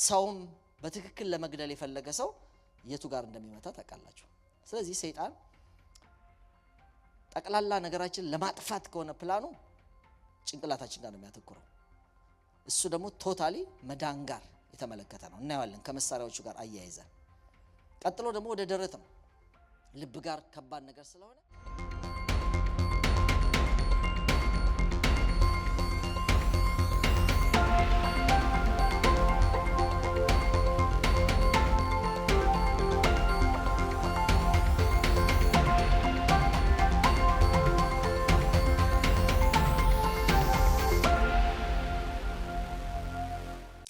ሰውም በትክክል ለመግደል የፈለገ ሰው የቱ ጋር እንደሚመታ ታውቃላችሁ። ስለዚህ ሰይጣን ጠቅላላ ነገራችን ለማጥፋት ከሆነ ፕላኑ ጭንቅላታችን ጋር ነው የሚያተኩረው። እሱ ደግሞ ቶታሊ መዳን ጋር የተመለከተ ነው እናያለን ከመሳሪያዎቹ ጋር አያይዘን። ቀጥሎ ደግሞ ወደ ደረት ነው። ልብ ጋር ከባድ ነገር ስለሆነ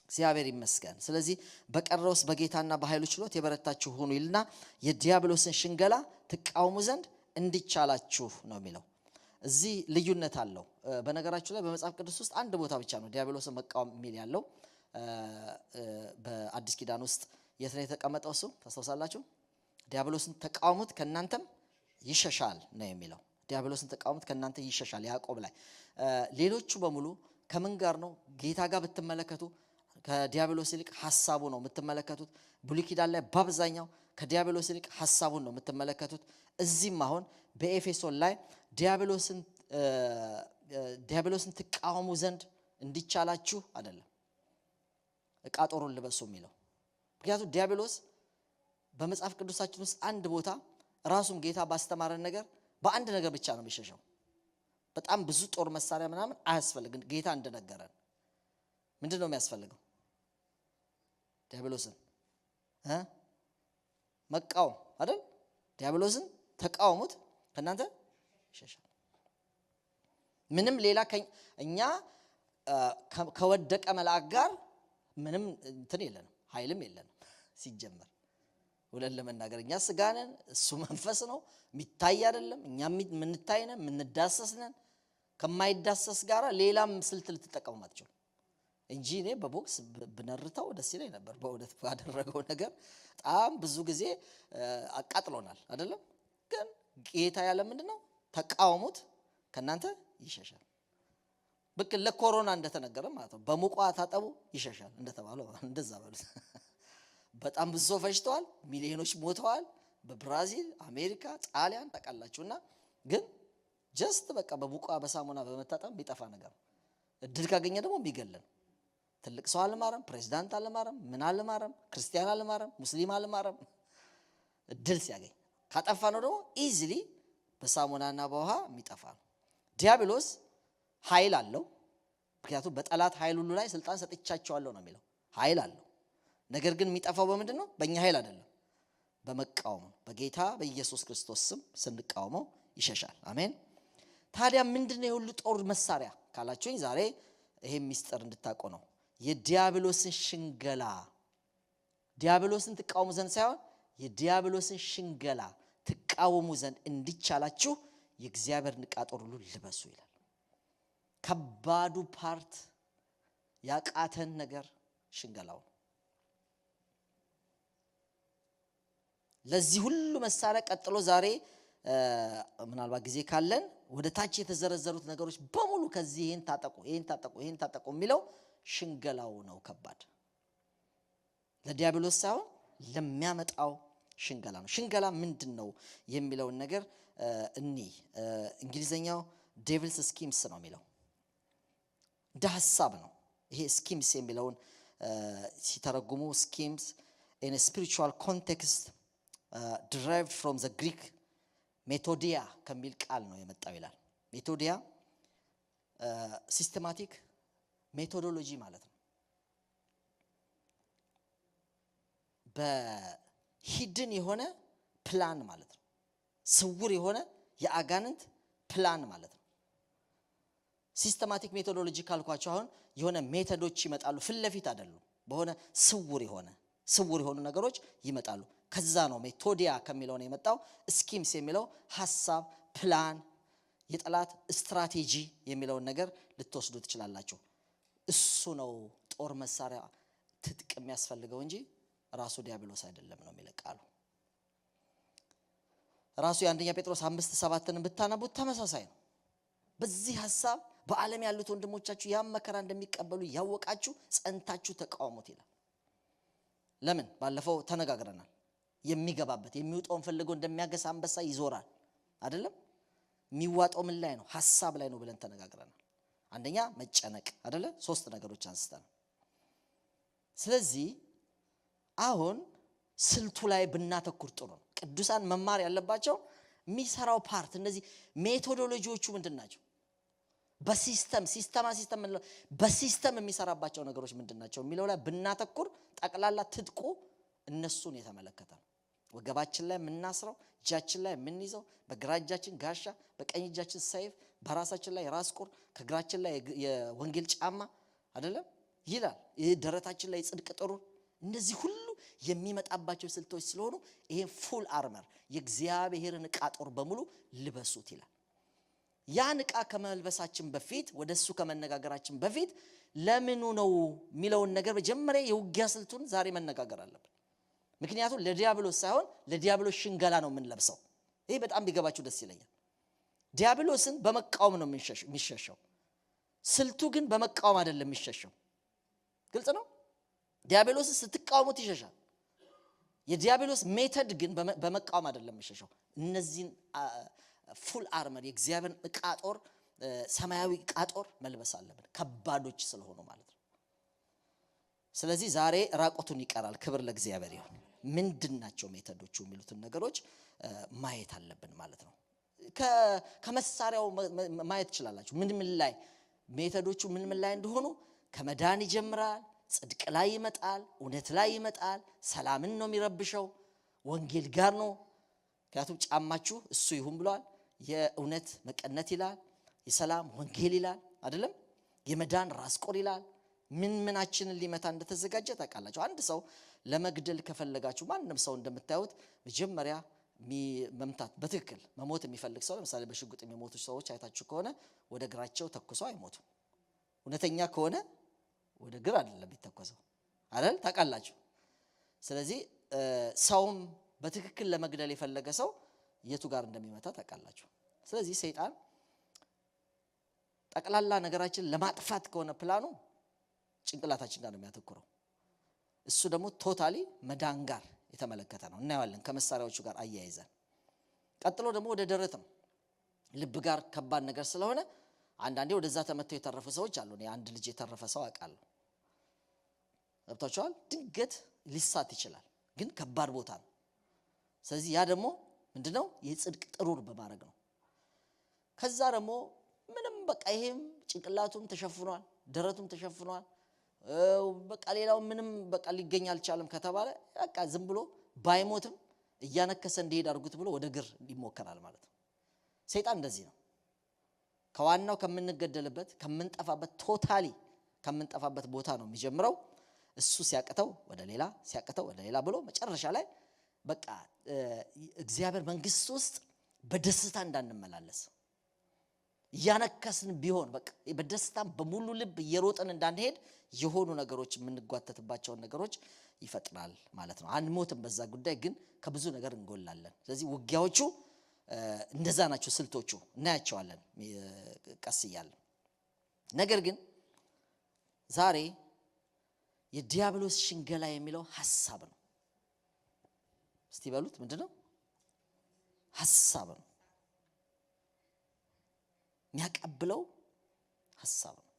እግዚአብሔር ይመስገን። ስለዚህ በቀረውስ በጌታና በኃይሉ ችሎት የበረታችሁ ሁኑ ይልና የዲያብሎስን ሽንገላ ትቃወሙ ዘንድ እንዲቻላችሁ ነው የሚለው። እዚህ ልዩነት አለው። በነገራችሁ ላይ በመጽሐፍ ቅዱስ ውስጥ አንድ ቦታ ብቻ ነው ዲያብሎስን መቃወም የሚል ያለው። በአዲስ ኪዳን ውስጥ የት ላይ የተቀመጠው? እሱ ታስታውሳላችሁ? ዲያብሎስን ተቃወሙት ከናንተም ይሸሻል ነው የሚለው። ዲያብሎስን ተቃወሙት ከናንተ ይሸሻል ያዕቆብ ላይ። ሌሎቹ በሙሉ ከምን ጋር ነው? ጌታ ጋር ብትመለከቱ ከዲያብሎስ ይልቅ ሐሳቡ ነው የምትመለከቱት። ብሉይ ኪዳን ላይ በአብዛኛው ከዲያብሎስ ይልቅ ሐሳቡን ነው የምትመለከቱት። እዚህም አሁን በኤፌሶን ላይ ዲያብሎስን ትቃወሙ ዘንድ እንዲቻላችሁ አይደለም ዕቃ ጦሩን ልበሱ የሚለው። ምክንያቱም ዲያብሎስ በመጽሐፍ ቅዱሳችን ውስጥ አንድ ቦታ ራሱም ጌታ ባስተማረን ነገር በአንድ ነገር ብቻ ነው የሚሸሸው። በጣም ብዙ ጦር መሳሪያ ምናምን አያስፈልግም። ጌታ እንደነገረን ምንድን ነው የሚያስፈልገው? ዲያብሎስን መቃወም አይደል? ዲያብሎስን ተቃወሙት ከናንተ ይሸሻል። ምንም ሌላ እኛ ከወደቀ መልአክ ጋር ምንም እንትን የለንም፣ ኃይልም የለንም። ሲጀመር ወለን ለመናገር እኛ ስጋ ነን፣ እሱ መንፈስ ነው፣ የሚታይ አይደለም። እኛ የምንታይ ነን፣ የምንዳሰስ ነን። ከማይዳሰስ ጋር ሌላም ስልት ልትጠቀሙ አትችሉ እንጂ እኔ በቦክስ ብነርተው ደስ ይለኝ ነበር። በእውነት ባደረገው ነገር በጣም ብዙ ጊዜ አቃጥሎናል አይደለም። ግን ጌታ ያለ ምንድነው? ተቃወሙት ከናንተ ይሸሻል። በቃ ለኮሮና እንደተነገረ ማለት ነው። በሙቋ ታጠቡ ይሸሻል እንደተባለው እንደዛ በሉት። በጣም ብዙ ሰው ፈጅተዋል፣ ሚሊዮኖች ሞተዋል። በብራዚል፣ አሜሪካ፣ ጣሊያን ታውቃላችሁና ግን ጀስት በቃ በሙቋ በሳሙና በመታጠብ ቢጠፋ ነገር እድል ካገኘ ደግሞ ቢገለን። ትልቅ ሰው አልማረም፣ ፕሬዝዳንት አልማረም፣ ምን አልማረም፣ ክርስቲያን አልማረም፣ ሙስሊም አልማረም። እድል ሲያገኝ ካጠፋ ነው ደግሞ ኢዚሊ በሳሙናና በውሃ የሚጠፋ ነው። ዲያብሎስ ኃይል አለው። ምክንያቱም በጠላት ኃይል ሁሉ ላይ ስልጣን ሰጥቻቸዋለሁ ነው የሚለው። ኃይል አለው። ነገር ግን የሚጠፋው በምንድን ነው? በእኛ ኃይል አይደለም፣ በመቃወም ነው። በጌታ በኢየሱስ ክርስቶስ ስም ስንቃወመው ይሸሻል። አሜን። ታዲያ ምንድነው የሁሉ ጦር መሳሪያ ካላችሁኝ ዛሬ ይሄ ሚስጥር እንድታውቁ ነው። የዲያብሎስን ሽንገላ፣ ዲያብሎስን ትቃወሙ ዘንድ ሳይሆን የዲያብሎስን ሽንገላ ትቃወሙ ዘንድ እንዲቻላችሁ የእግዚአብሔር ዕቃ ጦር ሁሉ ልበሱ ይላል። ከባዱ ፓርት ያቃተን ነገር ሽንገላው። ለዚህ ሁሉ መሳሪያ ቀጥሎ ዛሬ ምናልባት ጊዜ ካለን ወደ ታች የተዘረዘሩት ነገሮች በሙሉ ከዚህ ይሄን ታጠቁ ይሄን ታጠቁ ይሄን ታጠቁ የሚለው ሽንገላው ነው። ከባድ ለዲያብሎስ ሳይሆን ለሚያመጣው ሽንገላ ነው። ሽንገላ ምንድነው የሚለው ነገር እንግሊዘኛው ዴቪልስ ስኪምስ ነው የሚለው። እንደ ሐሳብ ነው ይሄ ስኪምስ የሚለውን ሲተረጉሙ ስኪምስ in a spiritual context derived from the Greek ሜቶዲያ ከሚል ቃል ነው የመጣው ይላል። ሜቶዲያ ሲስተማቲክ ሜቶዶሎጂ ማለት ነው። በሂድን የሆነ ፕላን ማለት ነው። ስውር የሆነ የአጋንንት ፕላን ማለት ነው። ሲስተማቲክ ሜቶዶሎጂ ካልኳቸው አሁን የሆነ ሜቶዶች ይመጣሉ፣ ፊት ለፊት አይደሉም። በሆነ ስውር የሆኑ ነገሮች ይመጣሉ። ከዛ ነው ሜቶዲያ ከሚለው ነው የመጣው። ስኪምስ የሚለው ሐሳብ፣ ፕላን፣ የጠላት ስትራቴጂ የሚለውን ነገር ልትወስዱ ትችላላችሁ። እሱ ነው ጦር መሳሪያ ትጥቅ የሚያስፈልገው እንጂ ራሱ ዲያብሎስ አይደለም ነው የሚለቃሉ። ራሱ የአንደኛ ጴጥሮስ 5:7ን ብታነቡት ተመሳሳይ ነው። በዚህ ሐሳብ በዓለም ያሉት ወንድሞቻችሁ ያ መከራ እንደሚቀበሉ ያወቃችሁ ጸንታችሁ ተቃወሙት ይላል። ለምን ባለፈው ተነጋግረናል። የሚገባበት የሚውጣውን ፈልጎ እንደሚያገሳ አንበሳ ይዞራል አይደለም? የሚዋጣው ምን ላይ ነው? ሐሳብ ላይ ነው ብለን ተነጋግረናል። አንደኛ መጨነቅ አይደለ? 3 ነገሮች አንስተናል። ስለዚህ አሁን ስልቱ ላይ ብናተኩር ጥሩ ነው። ቅዱሳን መማር ያለባቸው የሚሰራው ፓርት እነዚህ ሜቶዶሎጂዎቹ ምንድናቸው? በሲስተም የሚሰራባቸው ነገሮች ምንድናቸው የሚለው ላይ ብናተኩር ጠቅላላ ትጥቁ እነሱን የተመለከተ ነው። ወገባችን ላይ የምናስረው፣ እጃችን ላይ የምንይዘው፣ በግራ እጃችን ጋሻ፣ በቀኝ እጃችን ሰይፍ፣ በራሳችን ላይ ራስ ቁር፣ ከግራችን ላይ የወንጌል ጫማ አይደለም ይላል። ደረታችን ላይ ጽድቅ ጥሩር። እነዚህ ሁሉ የሚመጣባቸው ስልቶች ስለሆኑ ይሄን ፉል አርመር የእግዚአብሔርን ዕቃ ጦር በሙሉ ልበሱት ይላል። ያን ዕቃ ከመልበሳችን በፊት ወደሱ ከመነጋገራችን በፊት ለምኑ ነው የሚለውን ነገር መጀመሪያ የውጊያ ስልቱን ዛሬ መነጋገር አለብን። ምክንያቱም ለዲያብሎስ ሳይሆን ለዲያብሎስ ሽንገላ ነው የምንለብሰው። ይሄ በጣም ቢገባችሁ ደስ ይለኛል። ዲያብሎስን በመቃወም ነው የሚሸሸው። ስልቱ ግን በመቃወም አይደለም የሚሸሸው። ግልጽ ነው። ዲያብሎስን ስትቃወሙት ይሸሻል። የዲያብሎስ ሜተድ ግን በመቃወም አይደለም የሚሸሸው። እነዚህን ፉል አርመር የእግዚአብሔር ዕቃ ጦር፣ ሰማያዊ ዕቃ ጦር መልበስ አለብን፣ ከባዶች ስለሆኑ ማለት ነው። ስለዚህ ዛሬ ራቆቱን ይቀራል። ክብር ለእግዚአብሔር ይሁን። ምንድናቸው ሜተዶቹ የሚሉትን ነገሮች ማየት አለብን ማለት ነው። ከመሳሪያው ማየት ትችላላችሁ። ምን ላይ ሜተዶቹ ምን ላይ እንደሆኑ ከመዳን ይጀምራል። ጽድቅ ላይ ይመጣል፣ እውነት ላይ ይመጣል። ሰላምን ነው የሚረብሸው፣ ወንጌል ጋር ነው። ምክንያቱም ጫማችሁ እሱ ይሁን ብሏል። የእውነት መቀነት ይላል፣ የሰላም ወንጌል ይላል አይደለም? የመዳን ራስ ቁር ይላል። ምናችንን ሊመታ እንደተዘጋጀ ታውቃላችሁ። አንድ ሰው ለመግደል ከፈለጋችሁ ማንም ሰው እንደምታዩት መጀመሪያ መምታት በትክክል መሞት የሚፈልግ ሰው ለምሳሌ በሽጉጥ የሚሞቱ ሰዎች አይታችሁ ከሆነ ወደ ግራቸው ተኩሰው አይሞቱም። እውነተኛ ከሆነ ወደ ግራ አይደለም የሚተኮሰው አይደል? ታውቃላችሁ። ስለዚህ ሰውም በትክክል ለመግደል የፈለገ ሰው የቱ ጋር እንደሚመታ ታውቃላችሁ። ስለዚህ ሰይጣን ጠቅላላ ነገራችን ለማጥፋት ከሆነ ፕላኑ ጭንቅላታችን ጋር ነው የሚያተኩረው። እሱ ደግሞ ቶታሊ መዳን ጋር የተመለከተ ነው። እናያለን ከመሳሪያዎቹ ጋር አያይዘን። ቀጥሎ ደግሞ ወደ ደረት ነው። ልብ ጋር ከባድ ነገር ስለሆነ አንዳንዴ ወደዛ ተመተው የተረፉ ሰዎች አሉ። እኔ አንድ ልጅ የተረፈ ሰው አውቃለሁ። ገብታችኋል? ድንገት ሊሳት ይችላል፣ ግን ከባድ ቦታ ነው። ስለዚህ ያ ደግሞ ምንድነው? የጽድቅ ጥሩር በማድረግ ነው። ከዛ ደግሞ ምንም በቃ ይሄም ጭንቅላቱም ተሸፍኗል፣ ደረቱም ተሸፍኗል፣ በቃ ሌላው ምንም በቃ ሊገኝ አልቻለም ከተባለ በቃ ዝም ብሎ ባይሞትም እያነከሰ እንዲሄድ አድርጉት ብሎ ወደ ግር ይሞከራል ማለት ነው። ሰይጣን እንደዚህ ነው። ከዋናው ከምንገደልበት ከምንጠፋበት ቶታሊ ከምንጠፋበት ቦታ ነው የሚጀምረው። እሱ ሲያቅተው ወደ ሌላ ሲያቅተው ወደ ሌላ ብሎ መጨረሻ ላይ በቃ እግዚአብሔር መንግስት ውስጥ በደስታ እንዳንመላለስ ያነከስን ቢሆን በቃ በደስታ በሙሉ ልብ እየሮጥን እንዳንሄድ የሆኑ ነገሮች የምንጓተትባቸውን ነገሮች ይፈጥራል ማለት ነው። አንሞትም በዛ ጉዳይ ግን ከብዙ ነገር እንጎላለን። ስለዚህ ውጊያዎቹ እንደዛ ናቸው። ስልቶቹ እናያቸዋለን ቀስ እያለን። ነገር ግን ዛሬ የዲያብሎስ ሽንገላ የሚለው ሐሳብ ነው። እስቲ በሉት ምንድነው? ሐሳብ ነው። የሚያቀብለው ሐሳብ ነው።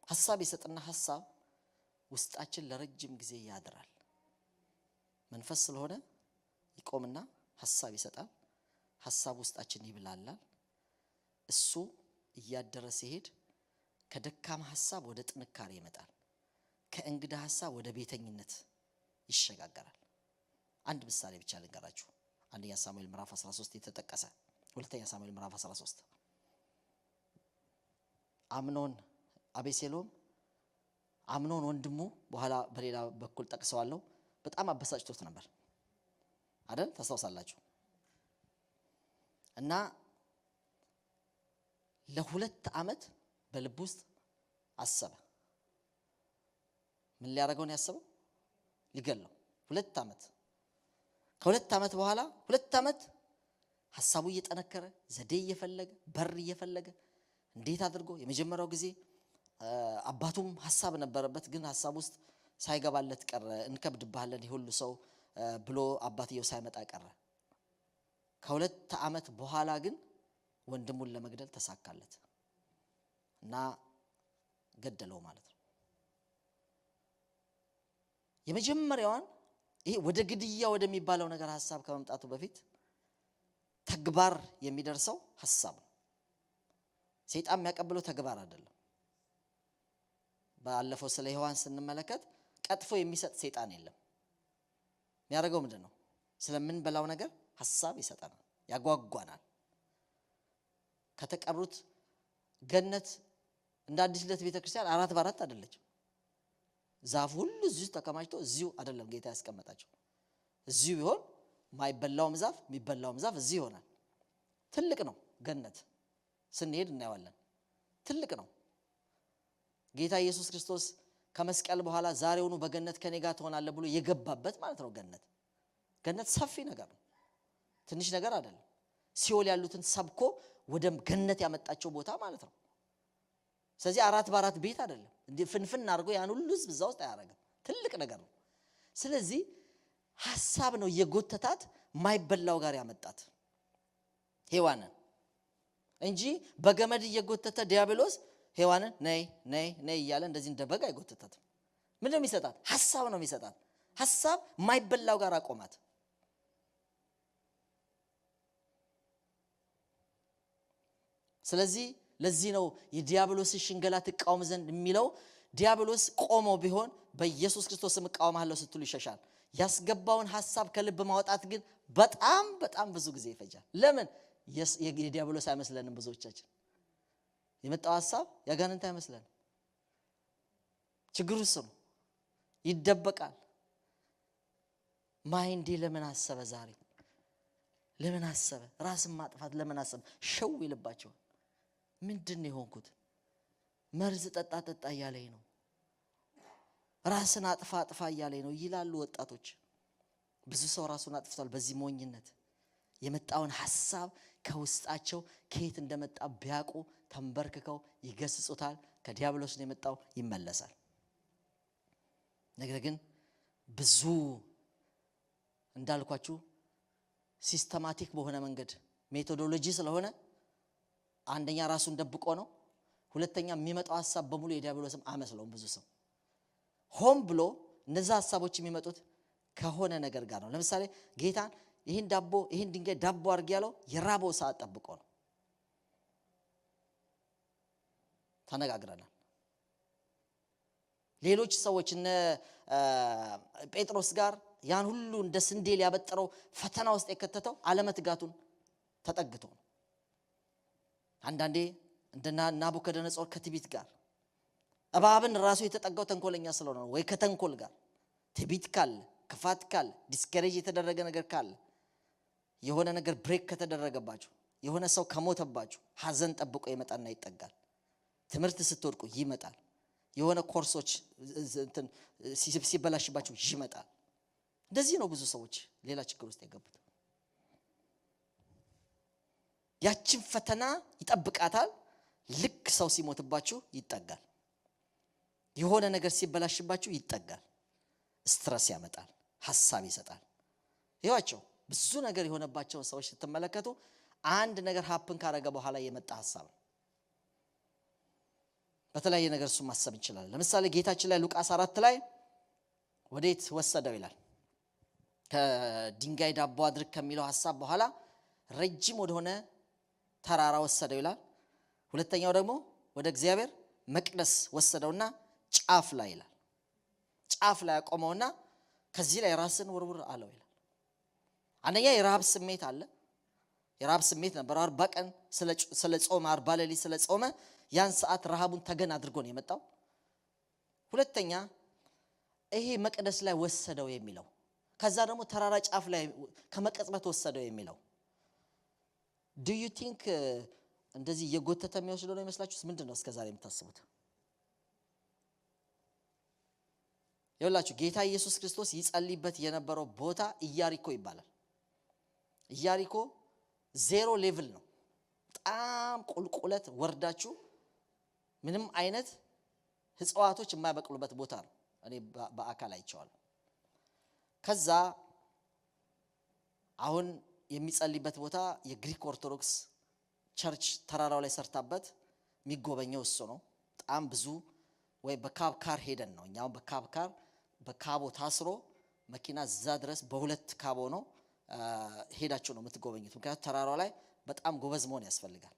ሐሳብ ይሰጥና ሐሳብ ውስጣችን ለረጅም ጊዜ ያድራል። መንፈስ ስለሆነ ይቆምና ሐሳብ ይሰጣል። ሐሳብ ውስጣችን ይብላላል። እሱ እያደረ ሲሄድ ከደካማ ሐሳብ ወደ ጥንካሬ ይመጣል። ከእንግዳ ሐሳብ ወደ ቤተኝነት ይሸጋገራል። አንድ ምሳሌ ብቻ ልንገራችሁ። አንደኛ ሳሙኤል ምዕራፍ 13 የተጠቀሰ ሁለተኛ ሳሙኤል ምዕራፍ 13 አምኖን አቤሴሎም አምኖን ወንድሙ በኋላ በሌላ በኩል ጠቅሰዋለሁ በጣም አበሳጭቶት ነበር አይደል? ታስታውሳላችሁ። እና ለ2 ዓመት በልብ ውስጥ አሰበ። ምን ሊያደርገው ነው ያሰበው? ሊገለው። 2 ዓመት። ከ2 ዓመት በኋላ 2 ዓመት ሐሳቡ እየጠነከረ ዘዴ እየፈለገ በር እየፈለገ እንዴት አድርጎ የመጀመሪያው ጊዜ አባቱም ሐሳብ ነበረበት፣ ግን ሐሳብ ውስጥ ሳይገባለት ቀረ። እንከብድብሃለን ይሁሉ ሰው ብሎ አባትየው ሳይመጣ ቀረ። ከ2 ዓመት በኋላ ግን ወንድሙን ለመግደል ተሳካለት እና ገደለው ማለት ነው። የመጀመሪያዋን ይሄ ወደ ግድያ ወደሚባለው ነገር ሐሳብ ከመምጣቱ በፊት ተግባር የሚደርሰው ሐሳብ ነው። ሰይጣን የሚያቀብለው ተግባር አይደለም። ባለፈው ስለ ሔዋን ስንመለከት ቀጥፎ የሚሰጥ ሰይጣን የለም። የሚያደርገው ምንድነው? ስለምንበላው ነገር ሐሳብ ይሰጠናል፣ ያጓጓናል። ከተቀሩት ገነት እንደ አዲስ ልደት ቤተክርስቲያን 4 በ4 አይደለችም። ዛፍ ሁሉ እዚሁ ተከማችቶ እዚሁ አይደለም ጌታ ያስቀመጣቸው። እዚሁ ቢሆን ማይበላውም ዛፍ የሚበላውም ዛፍ እዚሁ ይሆናል። ትልቅ ነው ገነት፣ ስንሄድ እናየዋለን። ትልቅ ነው። ጌታ ኢየሱስ ክርስቶስ ከመስቀል በኋላ ዛሬውኑ በገነት ከኔ ጋር ትሆናለህ ብሎ የገባበት ማለት ነው። ገነት ሰፊ ነገር ነው፣ ትንሽ ነገር አይደለም። ሲኦል ያሉትን ሰብኮ ወደ ገነት ያመጣቸው ቦታ ማለት ነው። ስለዚህ 4 በ4 ቤት አይደለም፣ እንዴ ፍንፍን አድርጎ ያን ሁሉ ህዝብ እዛ ውስጥ አያረጋም። ትልቅ ነገር ነው። ስለዚህ ሐሳብ ነው የጎተታት ማይበላው ጋር ያመጣት ሔዋንን እንጂ በገመድ እየጎተተ ዲያብሎስ ሔዋንን ነይ ነይ ነይ እያለ እንደዚህ እንደበግ አይጎተታትም። ምንድነው የሚሰጣት? ሐሳብ ነው የሚሰጣት። ሐሳብ ማይበላው ጋር አቆማት። ስለዚህ ለዚህ ነው የዲያብሎስ ሽንገላ ተቃውም ዘንድ የሚለው። ዲያብሎስ ቆሞ ቢሆን በኢየሱስ ክርስቶስ ስም እቃወማለሁ ስትሉ ይሸሻል። ያስገባውን ሐሳብ ከልብ ማውጣት ግን በጣም በጣም ብዙ ጊዜ ይፈጃል። ለምን? የዲያብሎስ አይመስለንም። ብዙዎቻችን የመጣው ሐሳብ ያጋንንት አይመስለንም። ችግሩ እሱ ነው። ይደበቃል። ማይንዴ ለምን አሰበ ዛሬ? ለምን አሰበ? ራስን ማጥፋት ለምን አሰበ? ሸው ይልባቸዋል። ምንድነው የሆንኩት? መርዝ ጠጣ እያለኝ ነው፣ ራስን አጥፋ እያለኝ ነው ይላሉ ወጣቶች። ብዙ ሰው ራሱን አጥፍቷል በዚህ ሞኝነት። የመጣውን ሐሳብ ከውስጣቸው ከየት እንደመጣ ቢያውቁ ተንበርክከው ይገስጹታል። ከዲያብሎስ ነው የመጣው፣ ይመለሳል። ነገር ግን ብዙ እንዳልኳችሁ ሲስተማቲክ በሆነ መንገድ ሜቶዶሎጂ ስለሆነ አንደኛ ራሱን ደብቆ ነው፣ ሁለተኛ የሚመጣው ሐሳብ በሙሉ የዲያብሎስም አመስለውም። ብዙ ሰው ሆም ብሎ እነዛ ሐሳቦች የሚመጡት ከሆነ ነገር ጋር ነው። ለምሳሌ ጌታን ይሄን ድንጋይ ዳቦ አድርግ ያለው የራበው ሰዓት ጠብቆ ነው። ተነጋግረናል። ሌሎች ሰዎች እነ ጴጥሮስ ጋር ያን ሁሉ እንደ ስንዴ ሊያበጥረው ፈተና ውስጥ የከተተው አለመትጋቱን ተጠግቶ ነው። አንዳንዴ እንደና ናቡከደነጾር ከትዕቢት ጋር እባብን ራሱ የተጠጋው ተንኮለኛ ስለሆነ ነው። ወይ ከተንኮል ጋር ትዕቢት ካለ፣ ክፋት ካለ፣ ዲስከሬጅ የተደረገ ነገር ካለ፣ የሆነ ነገር ብሬክ ከተደረገባችሁ፣ የሆነ ሰው ከሞተባችሁ ሐዘን ጠብቆ ይመጣና ይጠጋል። ትምህርት ስትወድቁ ይመጣል። የሆነ ኮርሶች ሲበላሽባችሁ ይመጣል። እንደዚህ ነው ብዙ ሰዎች ሌላ ችግር ውስጥ የገቡት። ያችን ፈተና ይጠብቃታል። ልክ ሰው ሲሞትባችሁ ይጠጋል። የሆነ ነገር ሲበላሽባችሁ ይጠጋል። ስትረስ ያመጣል፣ ሐሳብ ይሰጣል። ይዋቸው ብዙ ነገር የሆነባቸው ሰዎች ስትመለከቱ አንድ ነገር ሀፕን ካረገ በኋላ የመጣ ሐሳብ ነው። በተለያየ ነገር እሱ ማሰብ ይችላል። ለምሳሌ ጌታችን ላይ ሉቃስ 4 ላይ ወዴት ወሰደው ይላል? ከድንጋይ ዳቦ አድርግ ከሚለው ሐሳብ በኋላ ረጅም ወደሆነ ተራራ ወሰደው ይላል። ሁለተኛው ደግሞ ወደ እግዚአብሔር መቅደስ ወሰደውና ጫፍ ላይ ይላል። ጫፍ ላይ አቆመውና ከዚህ ላይ ራስን ወርውር አለው ይላል። አንደኛ የረሃብ ስሜት አለ። የረሃብ ስሜት ነበር። 40 ቀን ስለ ጾመ 40 ሌሊት ስለ ጾመ ያን ሰዓት ረሃቡን ተገን አድርጎ ነው የመጣው። ሁለተኛ ይሄ መቅደስ ላይ ወሰደው የሚለው፣ ከዛ ደግሞ ተራራ ጫፍ ላይ ከመቀጽበት ወሰደው የሚለው do you think እንደዚህ የጎተተ የሚወስደው ነው ይመስላችሁስ? ምንድነው እስከዛሬ የምታስቡት? ይኸውላችሁ ጌታ ኢየሱስ ክርስቶስ ይጸልይበት የነበረው ቦታ ኢያሪኮ ይባላል። ኢያሪኮ 0 ሌቭል ነው። በጣም ቁልቁለት ወርዳችሁ ምንም አይነት ህፃዋቶች የማይበቅሉበት ቦታ ነው። እኔ በአካል አይቼዋለሁ። ከዛ አሁን የሚጸልይበት ቦታ የግሪክ ኦርቶዶክስ ቸርች ተራራው ላይ ሰርታበት የሚጎበኘው እሱ ነው። በጣም ብዙ ወይ በካብ ካር ሄደን ነው እኛው በካብ ካር በካቦ ታስሮ መኪና እዛ ድረስ በሁለት ካቦ ነው ሄዳችሁ ነው የምትጎበኙት። ምክንያቱም ተራራው ላይ በጣም ጎበዝ መሆን ያስፈልጋል።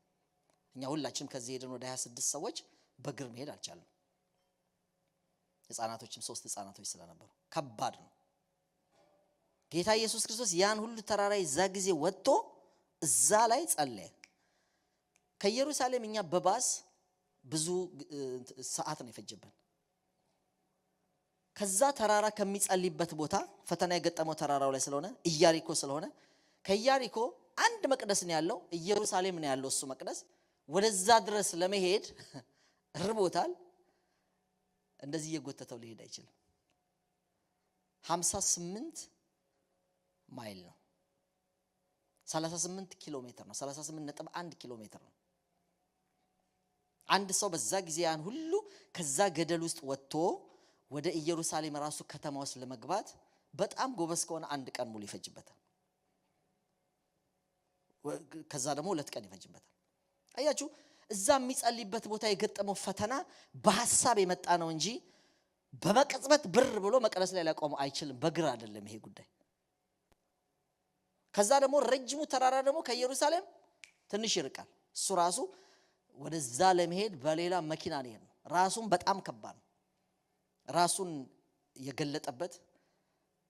እኛ ሁላችንም ከዚህ ሄደን ወደ 26 ሰዎች በእግር መሄድ አልቻልንም። ህፃናቶችም 3 ህፃናቶች ስለነበሩ ከባድ ነው። ጌታ ኢየሱስ ክርስቶስ ያን ሁሉ ተራራ እዛ ጊዜ ወጥቶ እዛ ላይ ጸለየ። ከኢየሩሳሌም እኛ በባስ ብዙ ሰዓት ነው የፈጀብን። ከዛ ተራራ ከሚጸልይበት ቦታ ፈተና የገጠመው ተራራው ላይ ስለሆነ ኢያሪኮ ስለሆነ ከኢያሪኮ አንድ መቅደስ ነው ያለው፣ ኢየሩሳሌም ነው ያለው እሱ መቅደስ። ወደዛ ድረስ ለመሄድ ርቦታል። እንደዚህ እየጎተተው ሊሄድ አይችልም። 58 ማይል ነው፣ 38 ኪሎ ሜትር ነው፣ 38.1 ኪሎ ሜትር ነው። አንድ ሰው በዛ ጊዜ ያን ሁሉ ከዛ ገደል ውስጥ ወጥቶ ወደ ኢየሩሳሌም ራሱ ከተማ ውስጥ ለመግባት በጣም ጎበዝ ከሆነ 1 ቀን ሙሉ ይፈጅበታል። ከዛ ደግሞ 2 ቀን ይፈጅበታል። አያችሁ እዛ የሚጸልይበት ቦታ የገጠመው ፈተና በሐሳብ የመጣ ነው እንጂ በመቅጽበት ብር ብሎ መቅደስ ላይ ሊያቆመው አይችልም። በግር አይደለም ይሄ ጉዳይ። ከዛ ደግሞ ረጅሙ ተራራ ደግሞ ከኢየሩሳሌም ትንሽ ይርቃል። እሱ ራሱ ወደዛ ለመሄድ በሌላ መኪና ነው። ራሱን በጣም ከባድ ነው። ራሱን የገለጠበት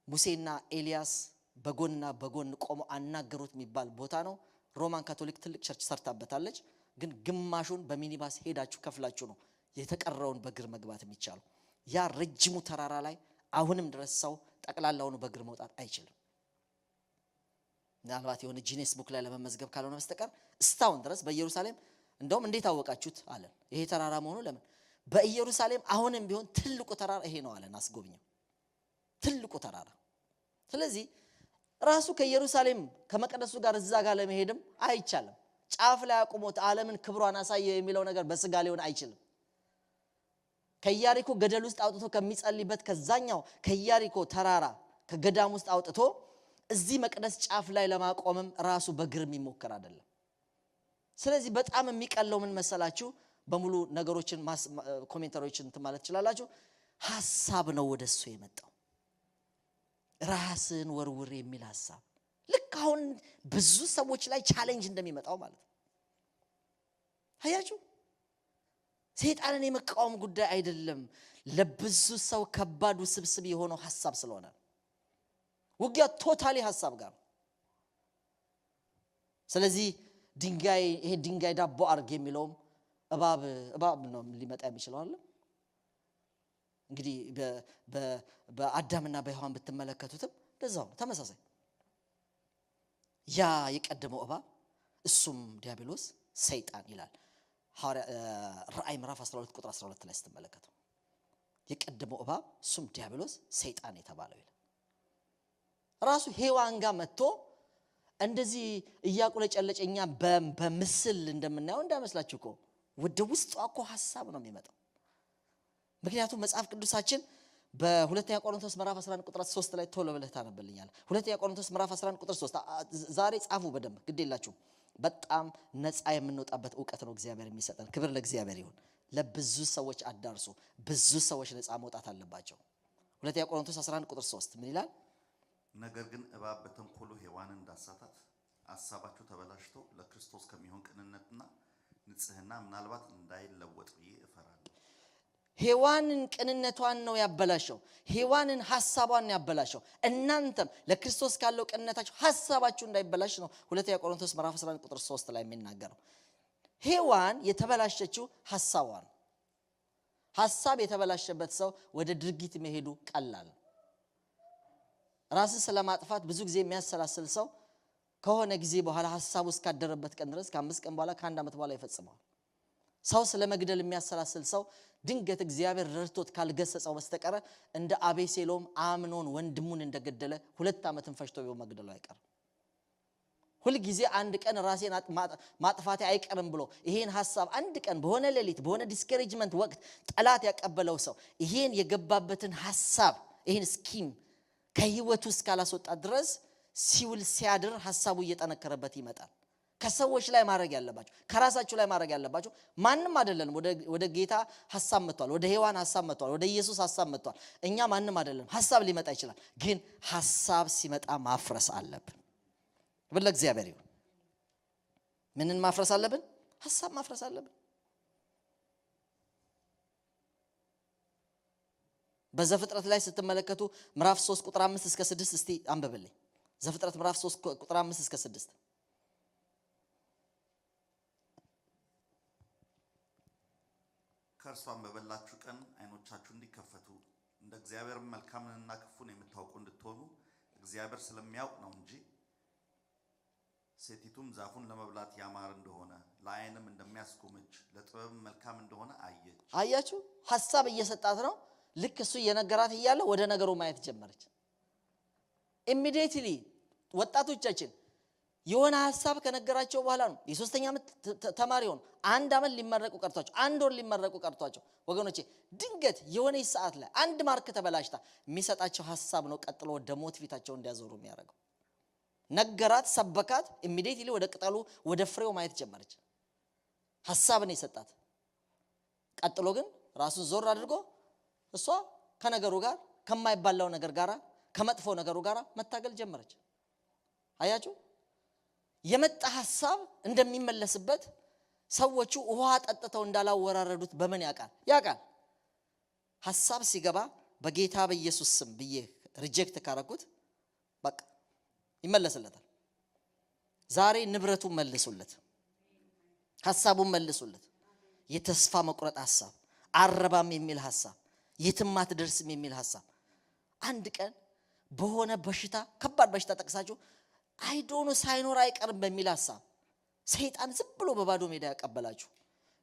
ሙሴና ኤልያስ በጎንና በጎን ቆመው አናገሩት የሚባል ቦታ ነው። ሮማን ካቶሊክ ትልቅ ቸርች ሰርታበታለች። ግን ግማሹን በሚኒባስ ሄዳችሁ ከፍላችሁ ነው የተቀረውን በእግር መግባት የሚቻለው። ያ ረጅሙ ተራራ ላይ አሁንም ድረስ ሰው ጠቅላላውን በእግር መውጣት አይችልም። ምናልባት የሆነ ጂኔስ ቡክ ላይ ለመመዝገብ ካልሆነ በስተቀር እስካሁን ድረስ በኢየሩሳሌም እንደውም እንዴት አወቃችሁት አለን ይሄ ተራራ መሆኑ። ለምን በኢየሩሳሌም አሁንም ቢሆን ትልቁ ተራራ ይሄ ነው አለን አስጎብኘው፣ ትልቁ ተራራ። ስለዚህ ራሱ ከኢየሩሳሌም ከመቅደሱ ጋር እዛ ጋር ለመሄድም አይቻልም። ጫፍ ላይ አቁሞት ዓለምን ክብሯን አሳየ የሚለው ነገር በስጋ ሊሆን አይችልም። ከኢያሪኮ ገደል ውስጥ አውጥቶ ከሚጸልይበት ከዛኛው ከኢያሪኮ ተራራ ከገዳም ውስጥ አውጥቶ እዚህ መቅደስ ጫፍ ላይ ለማቆምም ራሱ በእግር የሚሞከር አይደለም። ስለዚህ በጣም የሚቀለው ምን መሰላችሁ? በሙሉ ነገሮችን ኮሜንታሪዎችን ማለት ይችላልላችሁ። ሐሳብ ነው ወደሱ የመጣው፣ ራስን ወርውር የሚል ሐሳብ። ልክ አሁን ብዙ ሰዎች ላይ ቻሌንጅ እንደሚመጣው ማለት ነው። አያችሁ ሰይጣንን የመቃወም ጉዳይ አይደለም፣ ለብዙ ሰው ከባዱ ስብስብ የሆነው ሐሳብ ስለሆነ ውጊያ ቶታሊ ሐሳብ ጋር። ስለዚህ ድንጋይ ይሄ ድንጋይ ዳቦ አርግ የሚለውም እባብ ነው ሊመጣ የሚችለው አይደል? እንግዲህ በአዳምና በሔዋን ብትመለከቱትም እንደዛው ተመሳሳይ ያ የቀደመው እባብ እሱም ዲያብሎስ ሰይጣን ይላል ራእይ ምዕራፍ 12 ቁጥር 12 ላይ ስትመለከቱ የቀደመው እባብ እሱም ዲያብሎስ ሰይጣን የተባለው ይላል። ራሱ ሔዋን ጋር መጥቶ እንደዚህ እያቁለጨለጨኛ በምስል እንደምናየው እንዳይመስላችሁ እኮ ወደ ውስጧ እኮ ሐሳብ ነው የሚመጣው። ምክንያቱም መጽሐፍ ቅዱሳችን በሁለተኛ ቆሮንቶስ ምዕራፍ 11 ቁጥር 3 ላይ ቶሎ ብለህ ታነብልኛል። ሁለተኛ ቆሮንቶስ ምዕራፍ 11 ቁጥር 3 ዛሬ ጻፉ በደንብ ግዴላችሁ። በጣም ነፃ የምንወጣበት ዕውቀት ነው እግዚአብሔር የሚሰጠን። ክብር ለእግዚአብሔር ይሁን። ለብዙ ሰዎች አዳርሱ። ብዙ ሰዎች ነፃ መውጣት አለባቸው። ሁለተኛ ቆሮንቶስ 11 ቁጥር 3 ምን ይላል? ነገር ግን እባብ በተንኮሉ ሔዋንን እንዳሳታት ሐሳባችሁ ተበላሽቶ ለክርስቶስ ከሚሆን ቅንነትና ንጽህና ምናልባት እንዳይለወጥ ብዬ እፈራለሁ። ሔዋንን ቅንነቷን ነው ያበላሸው። ሔዋንን ሐሳቧን ነው ያበላሸው። እናንተም ለክርስቶስ ካለው ቅንነታችሁ ሐሳባችሁ እንዳይበላሽ ነው ሁለተኛ ቆሮንቶስ ምዕራፍ 11 ቁጥር 3 ላይ የሚናገረው። ሔዋን የተበላሸችው ሐሳቧን። ሐሳብ የተበላሸበት ሰው ወደ ድርጊት መሄዱ ቀላል። ራስን ስለማጥፋት ብዙ ጊዜ የሚያሰላስል ሰው ከሆነ ጊዜ በኋላ ሐሳቡ እስካደረበት ቀን ድረስ ከ5 ቀን በኋላ ከ1 ዓመት በኋላ ይፈጽመዋል። ሰው ስለመግደል የሚያሰላስል ሰው ድንገት እግዚአብሔር ረድቶት ካልገሰጸው በስተቀር እንደ አቤሴሎም አምኖን ወንድሙን እንደገደለ 2 ዓመትን ፈጅቶ ቢሆን መግደሉ አይቀርም። ሁሉ ጊዜ አንድ ቀን ራሴን ማጥፋቴ አይቀርም ብሎ ይሄን ሐሳብ አንድ ቀን በሆነ ሌሊት በሆነ ዲስከሬጅመንት ወቅት ጠላት ያቀበለው ሰው ይሄን የገባበትን ሐሳብ ይሄን ስኪም ከህይወቱ እስካላስወጣ ድረስ ሲውል ሲያድር ሐሳቡ እየጠነከረበት ይመጣል። ከሰዎች ላይ ማድረግ ያለባችሁ ከራሳችሁ ላይ ማድረግ ያለባችሁ ማንንም አይደለም። ወደ ጌታ ሐሳብ መጥቷል፣ ወደ ሔዋን ሐሳብ መጥቷል፣ ወደ ኢየሱስ ሐሳብ መጥቷል። እኛ ማንንም አይደለም። ሐሳብ ሊመጣ ይችላል፣ ግን ሐሳብ ሲመጣ ማፍረስ አለብን። ብለ እግዚአብሔር ይሁን። ምንን ማፍረስ አለብን? ሐሳብ ማፍረስ አለብን። በዘፍጥረት ላይ ስትመለከቱ ምዕራፍ 3 ቁጥር 5 እስከ 6 እስቲ አንብብልኝ። ዘፍጥረት ምዕራፍ 3 ቁጥር 5 እስከ 6 ከእርሷም በበላችሁ ቀን ዓይኖቻችሁ እንዲከፈቱ እንደ እግዚአብሔር መልካምንና ክፉን የምታውቁ እንድትሆኑ እግዚአብሔር ስለሚያውቅ ነው እንጂ። ሴቲቱም ዛፉን ለመብላት ያማረ እንደሆነ ለዓይንም እንደሚያስጎመጅ ለጥበብም መልካም እንደሆነ አየች። አያችሁ፣ ሐሳብ እየሰጣት ነው። ልክ እሱ እየነገራት እያለ ወደ ነገሩ ማየት ጀመረች። ኢሚዲየትሊ ወጣቶቻችን የሆነ ሐሳብ ከነገራቸው በኋላ ነው የሶስተኛ ዓመት ተማሪ ሆኑ 1 ዓመት ሊመረቁ ቀርቷቸው 1 ወር ሊመረቁ ቀርቷቸው ወገኖቼ ድንገት የሆነ ሰዓት ላይ አንድ ማርክ ተበላሽታ የሚሰጣቸው ሐሳብ ነው ቀጥሎ ወደ ሞት ፊታቸው እንዲያዞሩ የሚያደርገው። ነገራት፣ ሰበካት። ኢሚዲየትሊ ወደ ቅጠሉ ወደ ፍሬው ማየት ጀመረች። ሐሳብ ነው የሰጣት። ቀጥሎ ግን ራሱን ዞር አድርጎ እሷ ከነገሩ ጋር ከማይባላው ነገር ጋር ከመጥፎ ነገሩ ጋር መታገል ጀመረች። አያችሁ፣ የመጣ ሐሳብ እንደሚመለስበት ሰዎቹ ውሃ ጠጥተው እንዳላወራረዱት በምን ያውቃል? ሐሳብ ሲገባ በጌታ በኢየሱስ ስም ብዬ ሪጀክት ካረኩት በቃ ይመለስለታል። ዛሬ ንብረቱን መልሱለት፣ ሐሳቡን መልሱለት። የተስፋ መቁረጥ ሐሳብ፣ አረባም የሚል ሐሳብ፣ የትም አትደርስም የሚል ሐሳብ አንድ ቀን በሆነ በሽታ ከባድ በሽታ ጠቅሳችሁ አይዶኑ ሳይኖር አይቀርም በሚል ሐሳብ ሰይጣን ዝም ብሎ በባዶ ሜዳ ያቀበላችሁ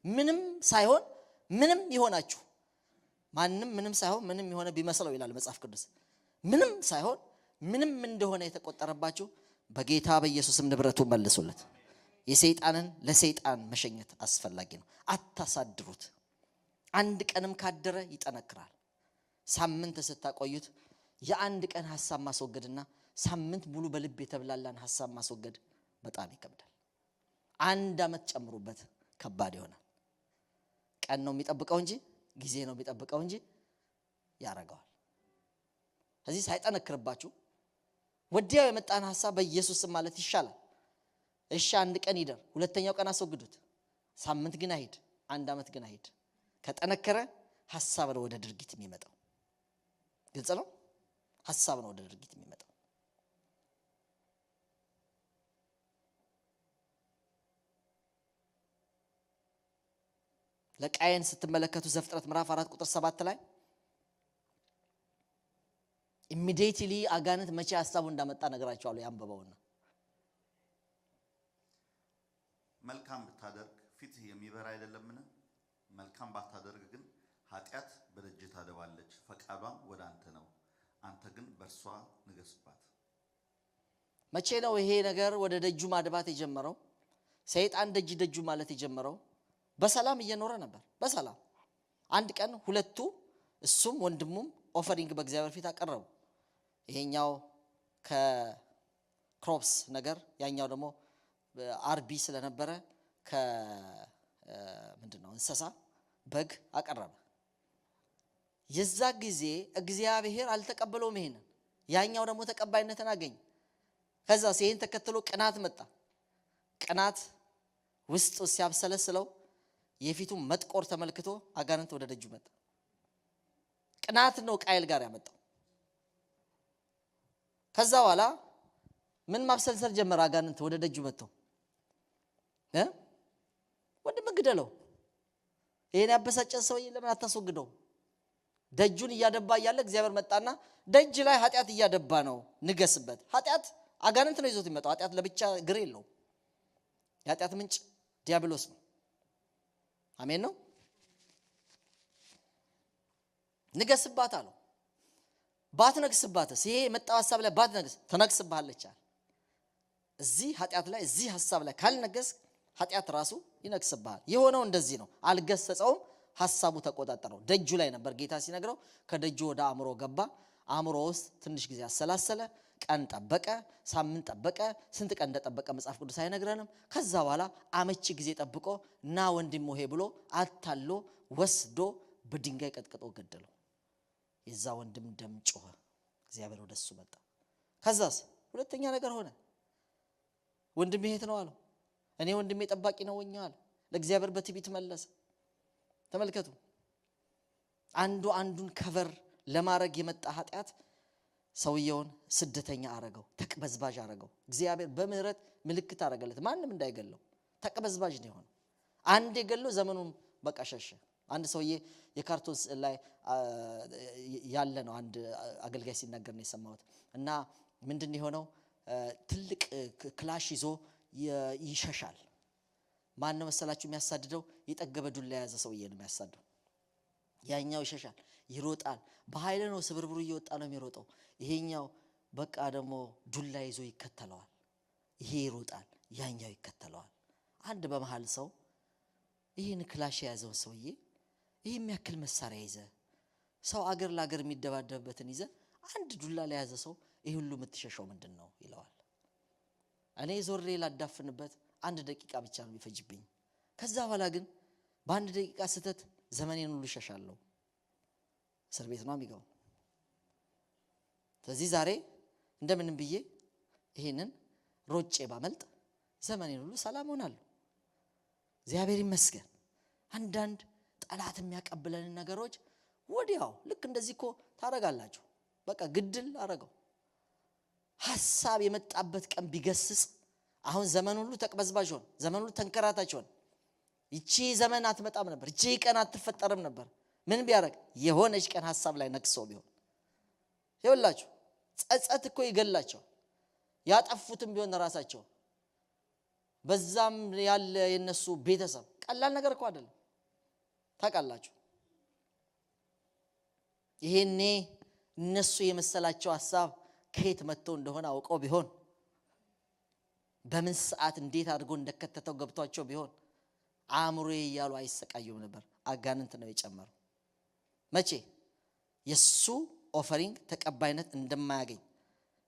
ምንም ሳይሆን ምንም ይሆናችሁ። ማንንም ምንም ሳይሆን ምንም የሆነ ቢመስለው ይላል መጽሐፍ ቅዱስ። ምንም ሳይሆን ምንም እንደሆነ የተቆጠረባችሁ በጌታ በኢየሱስም ንብረቱ መልሱለት። የሰይጣንን ለሰይጣን መሸኘት አስፈላጊ ነው። አታሳድሩት። አንድ ቀንም ካደረ ይጠነክራል። ሳምንት ስታቆዩት የአንድ ቀን ሐሳብ ማስወገድና ሳምንት ሙሉ በልብ የተብላላን ሐሳብ ማስወገድ በጣም ይከብዳል። 1 ዓመት ጨምሩበት፣ ከባድ ይሆናል። ቀን ነው የሚጠብቀው እንጂ ጊዜ ነው የሚጠብቀው እንጂ ያረጋዋል። ስለዚህ ሳይጠነክርባችሁ ወዲያው የመጣን ሐሳብ በኢየሱስ ማለት ይሻላል። እሺ 1 ቀን ይደር፣ 2ኛው ቀን አስወግዱት። ሳምንት ግን አይሄድ፣ 1 ዓመት ግን አይሄድ። ከጠነከረ ሐሳብ ነው ወደ ድርጊት የሚመጣው። ግልጽ ነው። ሐሳብ ነው ወደ ድርጊት የሚመጣው። ለቃየን ስትመለከቱ ዘፍጥረት ምዕራፍ 4 ቁጥር 7 ላይ ኢሚዲየትሊ አጋንንት መቼ ሐሳቡ እንዳመጣ ነገራቸዋለሁ። ያንበበውና መልካም ብታደርግ ፊትህ የሚበራ አይደለምን? መልካም ባታደርግ ግን ኃጢአት በደጅ ታደባለች፣ ፈቃዷም ወደ አንተ ነው፣ አንተ ግን በእርሷ ንገስባት። መቼ ነው ይሄ ነገር ወደ ደጁ ማድባት የጀመረው? ሰይጣን ደጁ ማለት የጀመረው በሰላም እየኖረ ነበር። በሰላም አንድ ቀን ሁለቱ እሱም ወንድሙም ኦፈሪንግ በእግዚአብሔር ፊት አቀረቡ። ይሄኛው ከክሮፕስ ነገር ያኛው ደግሞ አርቢ ስለነበረ ምንድነው እንስሳ በግ አቀረበ። የዛ ጊዜ እግዚአብሔር አልተቀበለውም ይሄንን። ያኛው ደግሞ ተቀባይነትን አገኘ። ከዛ ይሄን ተከትሎ ቅናት መጣ። ቅናት ውስጡ ሲያብሰለስለው የፊቱ መጥቆር ተመልክቶ አጋንንት ወደ ደጁ መጣ። ቅናት ነው ቃየል ጋር ያመጣው። ከዛ በኋላ ምን ማብሰልሰል ጀመረ? አጋንንት ወደ ደጁ መጥቶ ወንድም ግደለው፣ ይሄን ያበሳጨን ሰውዬ ለምን አታስወግደው? ደጁን እያደባ እያለ እግዚአብሔር መጣና ደጅ ላይ ኃጢአት እያደባ ነው፣ ንገስበት። ኃጢአት አጋንንት ነው ይዞት የሚመጣው። ኃጢአት ለብቻ እግር የለውም። የኃጢአት ምንጭ ዲያብሎስ ነው። አሜን ነው። ንገስባት አለው። ባትነግስባትስ? ይሄ የመጣው ሐሳብ ላይ ባትነግስ ተነግስብሃለች አለ። እዚህ ኃጢአት ላይ እዚህ ሐሳብ ላይ ካልነገስክ ኃጢአት ራሱ ይነግስብሃል። የሆነው እንደዚህ ነው። አልገሰጸውም፣ ሐሳቡ ተቆጣጠረው። ደጁ ላይ ነበር ጌታ ሲነግረው፣ ከደጁ ወደ አእምሮ ገባ። አእምሮ ውስጥ ትንሽ ጊዜ አሰላሰለ፣ ቀን ጠበቀ፣ ሳምንት ጠበቀ። ስንት ቀን እንደጠበቀ መጽሐፍ ቅዱስ አይነግረንም። ከዛ በኋላ አመቺ ጊዜ ጠብቆ ና ወንድም ሆይ ብሎ አታሎ ወስዶ በድንጋይ ቀጥቅጦ ገደለው። የዛ ወንድም ደም ጮኸ። እግዚአብሔር ወደሱ መጣ። ከዛስ ሁለተኛ ነገር ሆነ። ወንድሜ የት ነው አለው። እኔ ወንድሜ ጠባቂ ነው አለ። ለእግዚአብሔር በትዕቢት መለሰ። ተመልከቱ፣ አንዱን ከቨር ለማድረግ የመጣ ኃጢአት ሰውየውን ስደተኛ አረገው፣ ተቅበዝባዥ አረገው። እግዚአብሔር በምህረት ምልክት አረገለት፣ ማንም እንዳይገለው። ተቅበዝባዥ ነው የሆነው። አንድ የገለው ዘመኑን በቃ ሸሸ። አንድ ሰውዬ የካርቶን ላይ ያለ ነው፣ አንድ አገልጋይ ሲናገር ነው የሰማሁት። እና ምንድን የሆነው ትልቅ ክላሽ ይዞ ይሸሻል። ማን ነው መሰላችሁ የሚያሳድደው? የጠገበ ዱላ የያዘ ሰውዬ ነው የሚያሳድደው። ያኛው ይሸሻል፣ ይሮጣል። በኃይል ነው ስብርብሩ እየወጣ ነው የሚሮጠው። ይሄኛው በቃ ደግሞ ዱላ ይዞ ይከተለዋል። ይሄ ይሮጣል፣ ያኛው ይከተለዋል። አንድ በመሃል ሰው ይሄን ክላሽ የያዘውን ሰውዬ ይሄ የሚያክል መሳሪያ ይዘ ሰው አገር ለአገር የሚደባደብበትን ይዘ አንድ ዱላ ለያዘ ሰው ይሄ ሁሉ የምትሸሸው ምንድን ነው ይለዋል። እኔ ዞሬ ላዳፍንበት 1 ደቂቃ ብቻ ነው የሚፈጅብኝ። ከዛ በኋላ ግን በ1 ደቂቃ ስተት ዘመኔን ሁሉ ሸሻለሁ። እስር ቤት ነው የሚገባው። ስለዚህ ዛሬ እንደምንም ብዬ ይሄንን ሮጬ ባመልጥ ዘመኔን ሁሉ ሰላም ሆናለሁ። እግዚአብሔር ይመስገን። አንዳንድ ጠላት የሚያቀብለንን ነገሮች ወዲያው ልክ እንደዚህ እኮ ታረጋላችሁ። በቃ ግድል አረገው። ሐሳብ የመጣበት ቀን ቢገስጽ አሁን ዘመን ሁሉ ተቅበዝባዥ ሆነ፣ ዘመን ሁሉ ተንከራታች ሆነ። ይቺ ዘመን አትመጣም ነበር፣ ይቺ ቀን አትፈጠርም ነበር። ምን ቢያረግ የሆነች ቀን ሐሳብ ላይ ነክሶ ቢሆን ይኸውላችሁ፣ ጸጸት እኮ ይገላቸው። ያጠፉትም ቢሆን ራሳቸው በዛም ያለ የነሱ ቤተሰብ ቀላል ነገር እኮ አይደለም። ታውቃላችሁ፣ ይሄኔ እነሱ የመሰላቸው ሐሳብ ከየት መጥቶ እንደሆነ አውቀው ቢሆን በምን ሰዓት እንዴት አድርጎ እንደከተተው ገብቷቸው ቢሆን አእምሮዬ እያሉ አይሰቃዩም ነበር። አጋንንት ነው የጨመረው። መቼ የሱ ኦፈሪንግ ተቀባይነት እንደማያገኝ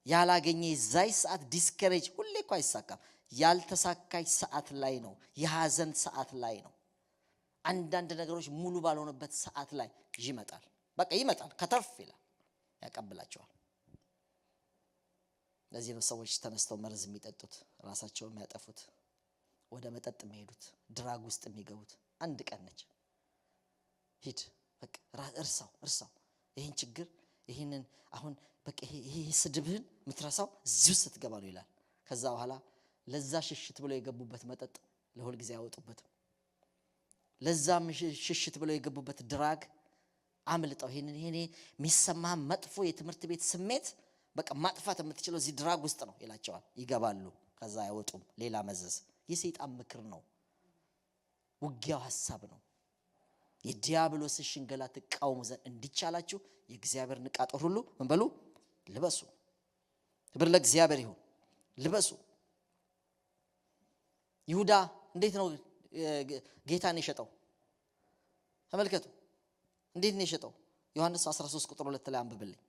ያላገኘ የዛይ ሰዓት ዲስከሬጅ ሁሌ እኮ አይሳካም። ያልተሳካች ሰዓት ላይ ነው፣ የሐዘን ሰዓት ላይ ነው። አንዳንድ ነገሮች ሙሉ ባልሆነበት ሰዓት ላይ ይመጣል። በቃ ይመጣል፣ ከተፍ ይላል፣ ያቀብላቸዋል። ለዚህ ነው ሰዎች ተነስተው መርዝ የሚጠጡት፣ ራሳቸውን የሚያጠፉት፣ ወደ መጠጥ የሚሄዱት፣ ድራግ ውስጥ የሚገቡት። አንድ ቀን ነች፣ ሂድ በቃ እርሳው ይሄን ችግር ይሄንን አሁን በቃ ይሄ ስድብህን የምትረሳው እዚሁ ስትገባ ነው ይላል። ከዛ በኋላ ለዛ ሽሽት ብለው የገቡበት መጠጥ ለሁል ጊዜ ያወጡበትም፣ ለዛም ሽሽት ብለው የገቡበት ድራግ አምልጠው ይሄንን የሚሰማ መጥፎ የትምህርት ቤት ስሜት በቃ ማጥፋት የምትችለው እዚህ ድራግ ውስጥ ነው ይላቸዋል። ይገባሉ፣ ከዛ አይወጡም። ሌላ መዘዝ የሰይጣን ምክር ነው። ውጊያው ሐሳብ ነው። የዲያብሎስ ሽንገላ ተቃውሙ ዘንድ እንዲቻላችሁ የእግዚአብሔር ዕቃ ጦር ሁሉ ምን በሉ ልበሱ። ክብር ለእግዚአብሔር ይሁን። ልበሱ። ይሁዳ እንዴት ነው ጌታን የሸጠው? ተመልከቱ፣ እንዴት ነው የሸጠው? ዮሐንስ 13 ቁጥር 2 ላይ አንብብልኝ።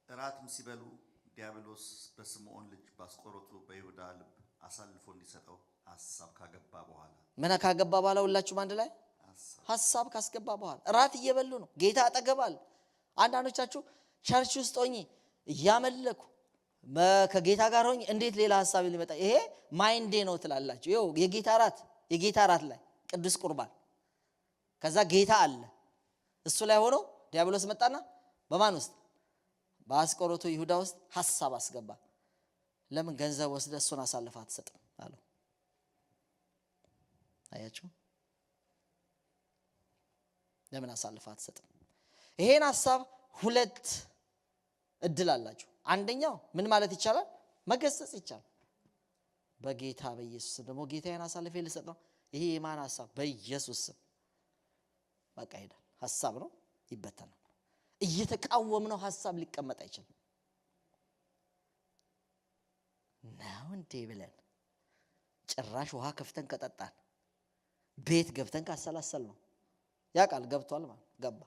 እራትም ሲበሉ ዲያብሎስ በስምዖን ልጅ ባስቆሮቱ በይሁዳ ልብ አሳልፎ እንዲሰጠው ሐሳብ ካገባ በኋላ ምን ካገባ በኋላ ሁላችሁም አንድ ላይ ሐሳብ ካስገባ በኋላ እራት እየበሉ ነው። ጌታ አጠገባል። አንዳንዶቻችሁ ቸርች ውስጥ ሆኜ እያመለኩ ከጌታ ጋር ሆኜ እንዴት ሌላ ሐሳብ ሊመጣ ይሄ ማይንዴ ነው ትላላችሁ። ይኸው የጌታ እራት ላይ ቅዱስ ቁርባን፣ ከዛ ጌታ አለ። እሱ ላይ ሆኖ ዲያብሎስ መጣና በማን ውስጥ? በአስቆሮቱ ይሁዳ ውስጥ ሐሳብ አስገባ። ለምን ገንዘብ ወስደ እሱን አሳልፈህ አትሰጥም አለው። አያችሁ፣ ለምን አሳልፈህ አትሰጥም? ይሄን ሐሳብ ሁለት እድል አላችሁ። አንደኛው ምን ማለት ይቻላል? መገሰጽ ይቻላል። በጌታ በኢየሱስ ደግሞ ጌታዬን አሳልፌ ልሰጥ ነው። ይሄ የማን ሐሳብ? በኢየሱስ ስም። በቃ ሄዳል። ሐሳብ ነው፣ ይበተናል። እየተቃወምነው ሐሳብ ሊቀመጥ አይችልም። ነው እንዴ ብለን ጭራሽ ውሃ ከፍተን ከጠጣን ቤት ገብተን ካሰላሰል ነው ያ ቃል ገብቷል ማለት ገባ።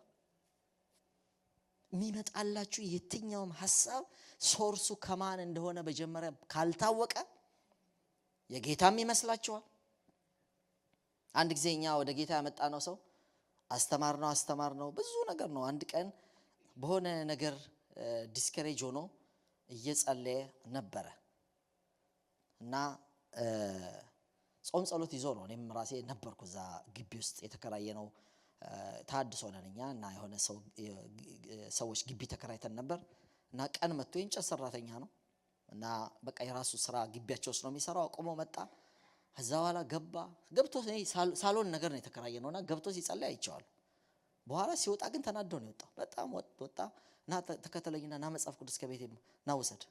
የሚመጣላችሁ የትኛውም ሐሳብ ሶርሱ ከማን እንደሆነ በመጀመሪያ ካልታወቀ የጌታም ይመስላችኋል። አንድ ጊዜ እኛ ወደ ጌታ ያመጣነው ሰው አስተማር ነው ብዙ ነገር ነው። አንድ ቀን በሆነ ነገር ዲስከሬጅ ሆኖ እየጸለየ ነበረ እና ጾም ጸሎት ይዞ ነው። እኔም ራሴ ነበርኩ እዛ ግቢ ውስጥ የተከራየ ነው ታድሶ ነንኛ እና የሆነ ሰዎች ግቢ ተከራይተን ነበር እና ቀን መጥቶ የእንጨት ሰራተኛ ነው እና በቃ የራሱ ስራ ግቢያቸው ውስጥ ነው የሚሰራው። አቆሞ መጣ። ከዛ በኋላ ገብቶ ሳሎን ነገር ነው የተከራየ ነውና ገብቶ ሲጸልይ አይቼዋለሁ። በኋላ ሲወጣ ግን ተናዶ ነው የወጣው። በጣም ወጣ እና ተከተለኝና ና መጽሐፍ ቅዱስ ከቤቴ ና ውሰድ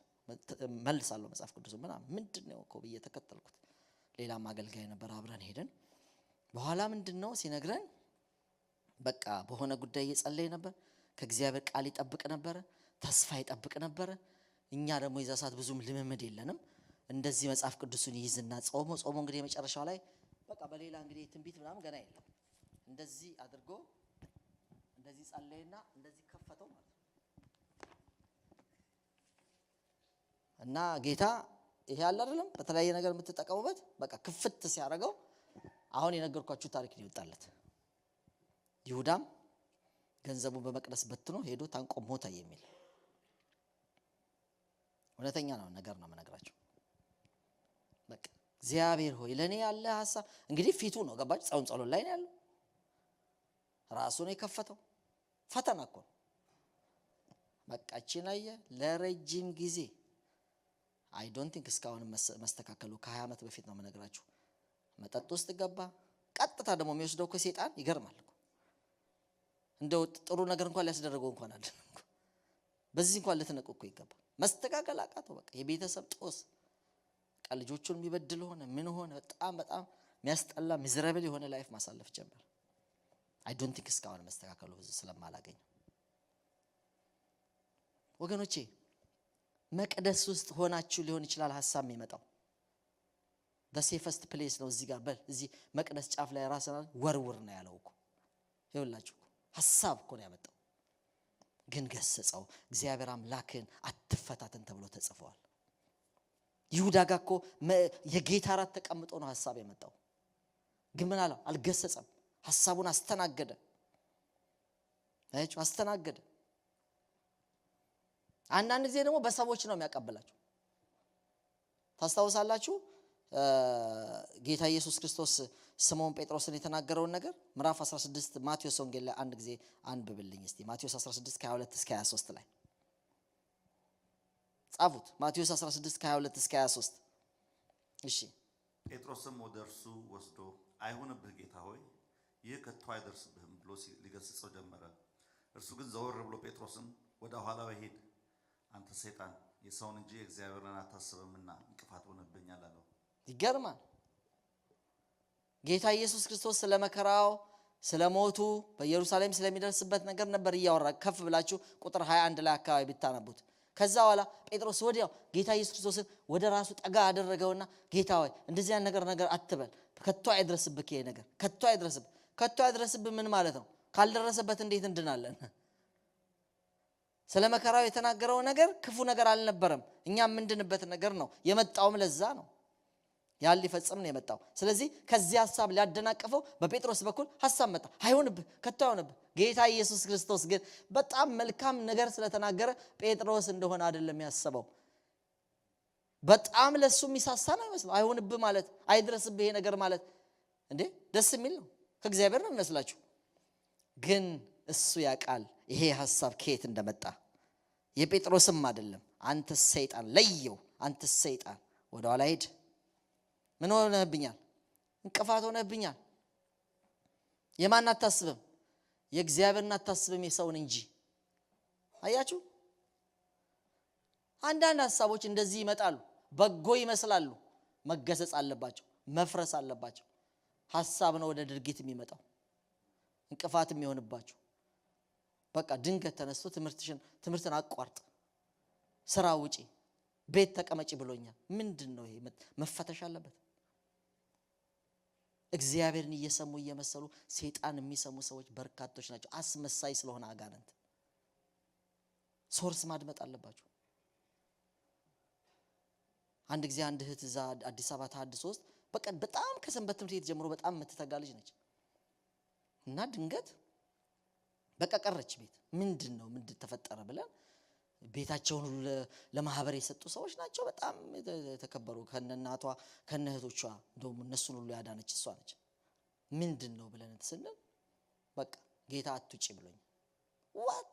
መልሳለሁ መጽሐፍ ቅዱስ ምንድነው እኮ ብዬ ተከተልኩት። ሌላም አገልጋይ ነበር አብረን ሄደን በኋላ ምንድነው ሲነግረን በቃ በሆነ ጉዳይ እየጸለየ ነበር። ከእግዚአብሔር ቃል ይጠብቅ ነበር፣ ተስፋ ይጠብቅ ነበር። እኛ ደግሞ የዛ ሰዓት ብዙም ልምምድ የለንም። እንደዚህ መጽሐፍ ቅዱስን ይይዝና ጾሞ እንግዲህ የመጨረሻው ላይ በቃ በሌላ እንግዲህ ትንቢት ምናምን ገና የለም እንደዚህ አድርጎ እንደዚህ ጸለየና እንደዚህ ከፈተው ማለት ነው። እና ጌታ ይሄ አለ አይደለም በተለያየ ነገር የምትጠቀሙበት በቃ ክፍት ሲያደርገው አሁን የነገርኳችሁ ታሪክ ነው ይወጣለት። ይሁዳም ገንዘቡን በመቅደስ በትኖ ሄዶ ታንቆ ሞተ የሚል እውነተኛ ነው ነገር ነው የምነግራችሁ። በቃ እግዚአብሔር ሆይ ለኔ ያለ ሐሳብ እንግዲህ ፊቱ ነው ገባችሁ። ጾም ጸሎት ላይ ነው ያለው። ራሱ ነው የከፈተው። ፈተና እኮ በቃ እቺን አየ ለረጅም ጊዜ አይ ዶንት ቲንክ እስካሁን መስተካከሉ ከ20 ዓመት በፊት ነው የምነግራችሁ። መጠጥ ውስጥ ገባ። ቀጥታ ደግሞ የሚወስደው እኮ ሰይጣን ይገርማል እኮ እንደው ጥሩ ነገር እንኳን ሊያስደርገው እንኳን አይደለም እኮ በዚህ እንኳን ልትነቁ እኮ ይገባል። መስተካከል አቃተው። በቃ የቤተሰብ ጦስ ልጆቹን የሚበድል ሆነ ምን ሆነ በጣም የሚያስጠላ ሚዘራብል የሆነ ላይፍ ማሳለፍ ጀመረ። አይ ዶንት ቲንክ እስካሁን መስተካከሉ ብዙ ስለማላገኝ ወገኖቼ መቅደስ ውስጥ ሆናችሁ ሊሆን ይችላል ሐሳብ የሚመጣው። the safest place ነው እዚህ ጋር እዚህ መቅደስ ጫፍ ላይ ራስና ወርውር ነው ያለው እኮ ይኸውላችሁ ሐሳብ እኮ ነው ያመጣው። ግን ገሰጸው። እግዚአብሔር አምላክን አትፈታተን ተብሎ ተጽፏል። ይሁዳ ጋር እኮ የጌታ ራት ተቀምጦ ነው ሐሳብ የመጣው። ግን ምን አለው? አልገሰጸም። ሐሳቡን አስተናገደ። አስተናገደ። አንዳንድ ጊዜ ደግሞ በሰዎች ነው የሚያቀበላችሁ። ታስታውሳላችሁ ጌታ ኢየሱስ ክርስቶስ ስምዖን ጴጥሮስን የተናገረውን ነገር ምዕራፍ 16 ማቴዎስ ወንጌል ላይ አንድ ጊዜ አንብብልኝ እስቲ። ማቴዎስ 16 ከ22 እስከ 23 ላይ ጻፉት። ማቴዎስ 16 ከ22 እስከ 23 እሺ። ጴጥሮስም ወደ እርሱ ወስዶ አይሁንብህ ጌታ ሆይ ይህ ከቶ አይደርስብህም ብሎ ሊገስጸው ጀመረ። እርሱ ግን ዘወር ብሎ ጴጥሮስን ወደ ኋላው ሄድ አንተ ሰይጣን የሰውን እንጂ እግዚአብሔርን አታስብምና እንቅፋት ሆነብኛል አለው። ይገርማል። ጌታ ኢየሱስ ክርስቶስ ስለመከራው ስለሞቱ በኢየሩሳሌም ስለሚደርስበት ነገር ነበር እያወራ። ከፍ ብላችሁ ቁጥር 21 ላይ አካባቢ ብታነቡት ከዛ በኋላ ጴጥሮስ ወዲያው ጌታ ኢየሱስ ክርስቶስን ወደ ራሱ ጠጋ አደረገውና ጌታ ሆይ እንደዚህ ያን ነገር አትበል፣ ከቶ አይድረስብህ ይሄ ነገር ከቶ አይድረስብህ። ከቶ አይድረስብህ ምን ማለት ነው? ካልደረሰበት እንዴት እንድናለን? ስለመከራው የተናገረው ነገር ክፉ ነገር አልነበረም። እኛም ምንድንበት ነገር ነው የመጣውም ለዛ ነው ያን ሊፈጽም ነው የመጣው። ስለዚህ ከዚህ ሐሳብ ሊያደናቀፈው በጴጥሮስ በኩል ሐሳብ መጣ። አይሆንብህ ከቶ አይሆንብህ። ጌታ ኢየሱስ ክርስቶስ ግን በጣም መልካም ነገር ስለተናገረ ጴጥሮስ እንደሆነ አይደለም ያሰበው። በጣም ለሱ የሚሳሳ ነው ይመስለው። አይሆንብህ ማለት አይድረስብህ ይሄ ነገር ማለት እንዴ ደስ የሚል ነው። ከእግዚአብሔር ነው የሚመስላችሁ። ግን እሱ ያውቃል ይሄ ሐሳብ ከየት እንደመጣ። የጴጥሮስም አይደለም። አንተ ሰይጣን ለየው፣ አንተ ሰይጣን ወደ ኋላ ሄድ። ምን ሆነህብኛል? እንቅፋት ሆነህብኛል። የማን አታስብም? የእግዚአብሔርን አታስብም የሰውን እንጂ። አያችሁ አንዳንድ ሐሳቦች እንደዚህ ይመጣሉ። በጎ ይመስላሉ። መገሰጽ አለባቸው፣ መፍረስ አለባቸው። ሐሳብ ነው ወደ ድርጊት የሚመጣው። እንቅፋት የሚሆንባቸው በቃ ድንገት ተነስቶ ትምህርትን አቋርጥ፣ ስራ ውጪ፣ ቤት ተቀመጪ ብሎኛል። ምንድነው ይሄ? መፈተሽ አለበት። እግዚአብሔርን እየሰሙ እየመሰሉ ሰይጣን የሚሰሙ ሰዎች በርካቶች ናቸው። አስመሳይ ስለሆነ አጋንንት ሶርስ ማድመጥ አለባችሁ። አንድ ጊዜ አንድ እህት እዛ አዲስ አበባ ተሐድሶ ውስጥ በቃ በጣም ከሰንበት ትምህርት ቤት ጀምሮ በጣም የምትተጋ ልጅ ነች እና ድንገት በቃ ቀረች ቤት። ምንድነው ተፈጠረ ብለን ቤታቸውን ሁሉ ለማህበር የሰጡ ሰዎች ናቸው። በጣም የተከበሩ ከነናቷ ከነህቶቿ እንደውም እነሱን ሁሉ ያዳነች እሷ ነች። ምንድነው ብለን ስንል በቃ ጌታ አትውጪ ብሎኝ ዋት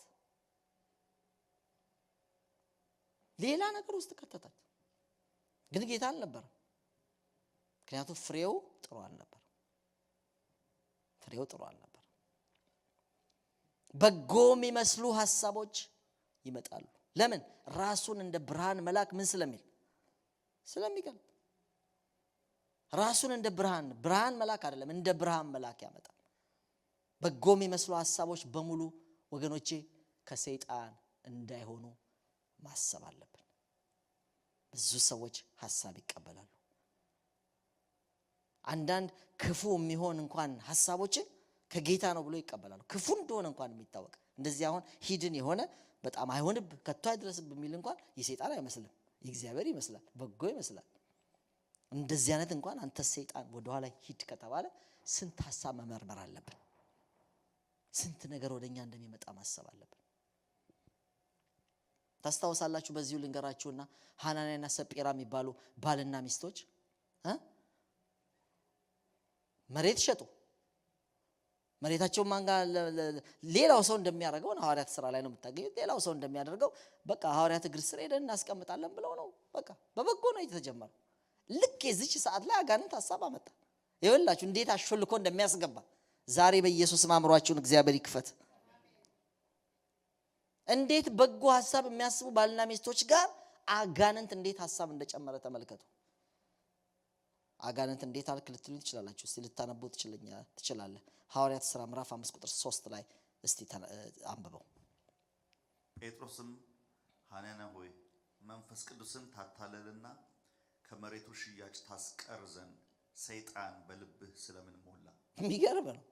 ሌላ ነገር ውስጥ ከተታት። ግን ጌታ አልነበረ። ምክንያቱም ፍሬው ጥሩ አልነበረ። በጎ የሚመስሉ ሐሳቦች ይመጣሉ። ለምን? ራሱን እንደ ብርሃን መልአክ ምን ስለሚገልጥ ራሱን እንደ ብርሃን መልአክ አይደለም እንደ ብርሃን መልአክ ያመጣል። በጎ የሚመስሉ ሐሳቦች በሙሉ ወገኖቼ ከሰይጣን እንዳይሆኑ ማሰብ አለብን። ብዙ ሰዎች ሐሳብ ይቀበላሉ። አንዳንድ ክፉ የሚሆን እንኳን ሐሳቦችን ከጌታ ነው ብሎ ይቀበላሉ። ክፉ እንደሆነ እንኳን የሚታወቅ እንደዚህ አሁን ሂድን የሆነ በጣም አይሆንብ ከቶ አይድረስብ የሚል እንኳን የሰይጣን አይመስልም፣ የእግዚአብሔር ይመስላል፣ በጎ ይመስላል። እንደዚህ አይነት እንኳን አንተ ሰይጣን ወደ ኋላ ሂድ ከተባለ ስንት ሐሳብ መመርመር አለብን። ስንት ነገር ወደኛ እንደሚመጣ ማሰብ አለብን። ታስታውሳላችሁ? በዚሁ ልንገራችሁና ሐናንያና ሰጲራ የሚባሉ ባልና ሚስቶች መሬት ሸጡ። መሬታቸው ማንጋ ሌላው ሰው እንደሚያደርገው ሐዋርያት ሥራ ላይ ነው የምታገኙት። ሌላው ሰው እንደሚያደርገው በቃ ሐዋርያት እግር ስር ሄደን እናስቀምጣለን ብለው ነው። በቃ በበጎ ነው የተጀመረው። ልክ የዚች ሰዓት ላይ አጋንንት ሐሳብ አመጣ። ይኸውላችሁ እንዴት አሽልኮ እንደሚያስገባ ዛሬ በኢየሱስ አእምሯችሁን እግዚአብሔር ይክፈት። እንዴት በጎ ሐሳብ የሚያስቡ ባልና ሚስቶች ጋር አጋንንት እንዴት ሐሳብ እንደጨመረ ተመልከቱ። አጋንንት እንዴት አልክ ልትሉ ትችላላችሁ። እስቲ ልታነቡ ትችላለህ። ሐዋርያት ሥራ ምዕራፍ 5 ቁጥር 3 ላይ እስቲ አንብበው። ጴጥሮስም ሐናንያ ሆይ መንፈስ ቅዱስን ታታለልና ከመሬቱ ሽያጭ ታስቀር ዘንድ ሰይጣን በልብህ ስለምን ሞላ? የሚገርም ነው።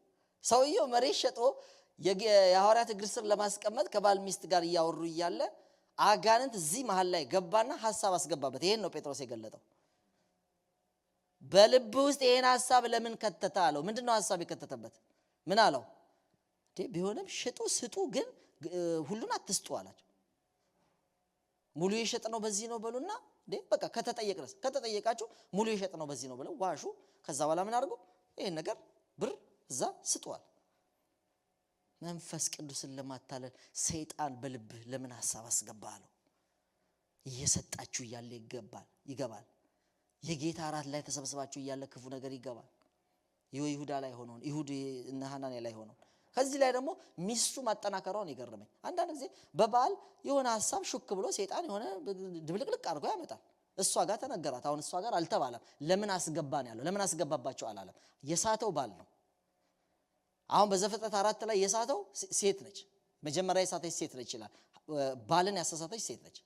ሰውየው መሬት ሸጦ የሐዋርያት እግር ስር ለማስቀመጥ ከባል ሚስት ጋር እያወሩ እያለ አጋንንት እዚህ መሃል ላይ ገባና ሐሳብ አስገባበት። ይሄን ነው ጴጥሮስ የገለጠው። በልብ ውስጥ ይሄን ሐሳብ ለምን ከተተ አለው። ምንድነው ሐሳብ የከተተበት? ምን አለው? ቢሆንም ሽጡ ስጡ፣ ግን ሁሉን አትስጡ አላቸው። ሙሉ የሸጥ ነው በዚህ ነው በሉና በቃ ከተጠየቃችሁ ሙሉ የሸጥ ነው በዚህ ነው ብለው ዋሹ። ከዛ በኋላ ምን አድርጉ? ይሄን ነገር ብር እዛ ስጧል። መንፈስ ቅዱስን ለማታለል ሰይጣን በልብህ ለምን ሐሳብ አስገባ አለው። እየሰጣችሁ እያለ ይገባል። የጌታ እራት ላይ ተሰብስባችሁ እያለ ክፉ ነገር ይገባል። ይሁዳ ላይ ሆኖ እና ሐናንያ ላይ ሆኖ ከዚህ ላይ ደግሞ ሚስቱ ማጠናከሯን ይገርመኝ። አንዳንድ ጊዜ በበዓል የሆነ ሐሳብ ሹክ ብሎ ሰይጣን የሆነ ድብልቅልቅ አድርጎ ያመጣል። እሷ ጋር ተነገራት። አሁን እሷ ጋር አልተባለም። ለምን አስገባን ያለው ለምን አስገባባቸው አላለም። የሳተው ባል ነው። አሁን በዘፍጥረት 4 ላይ የሳተው ሴት ነች። መጀመሪያ የሳተች ሴት ነች ይላል። ባልን ያሳሳተች ሴት ነች።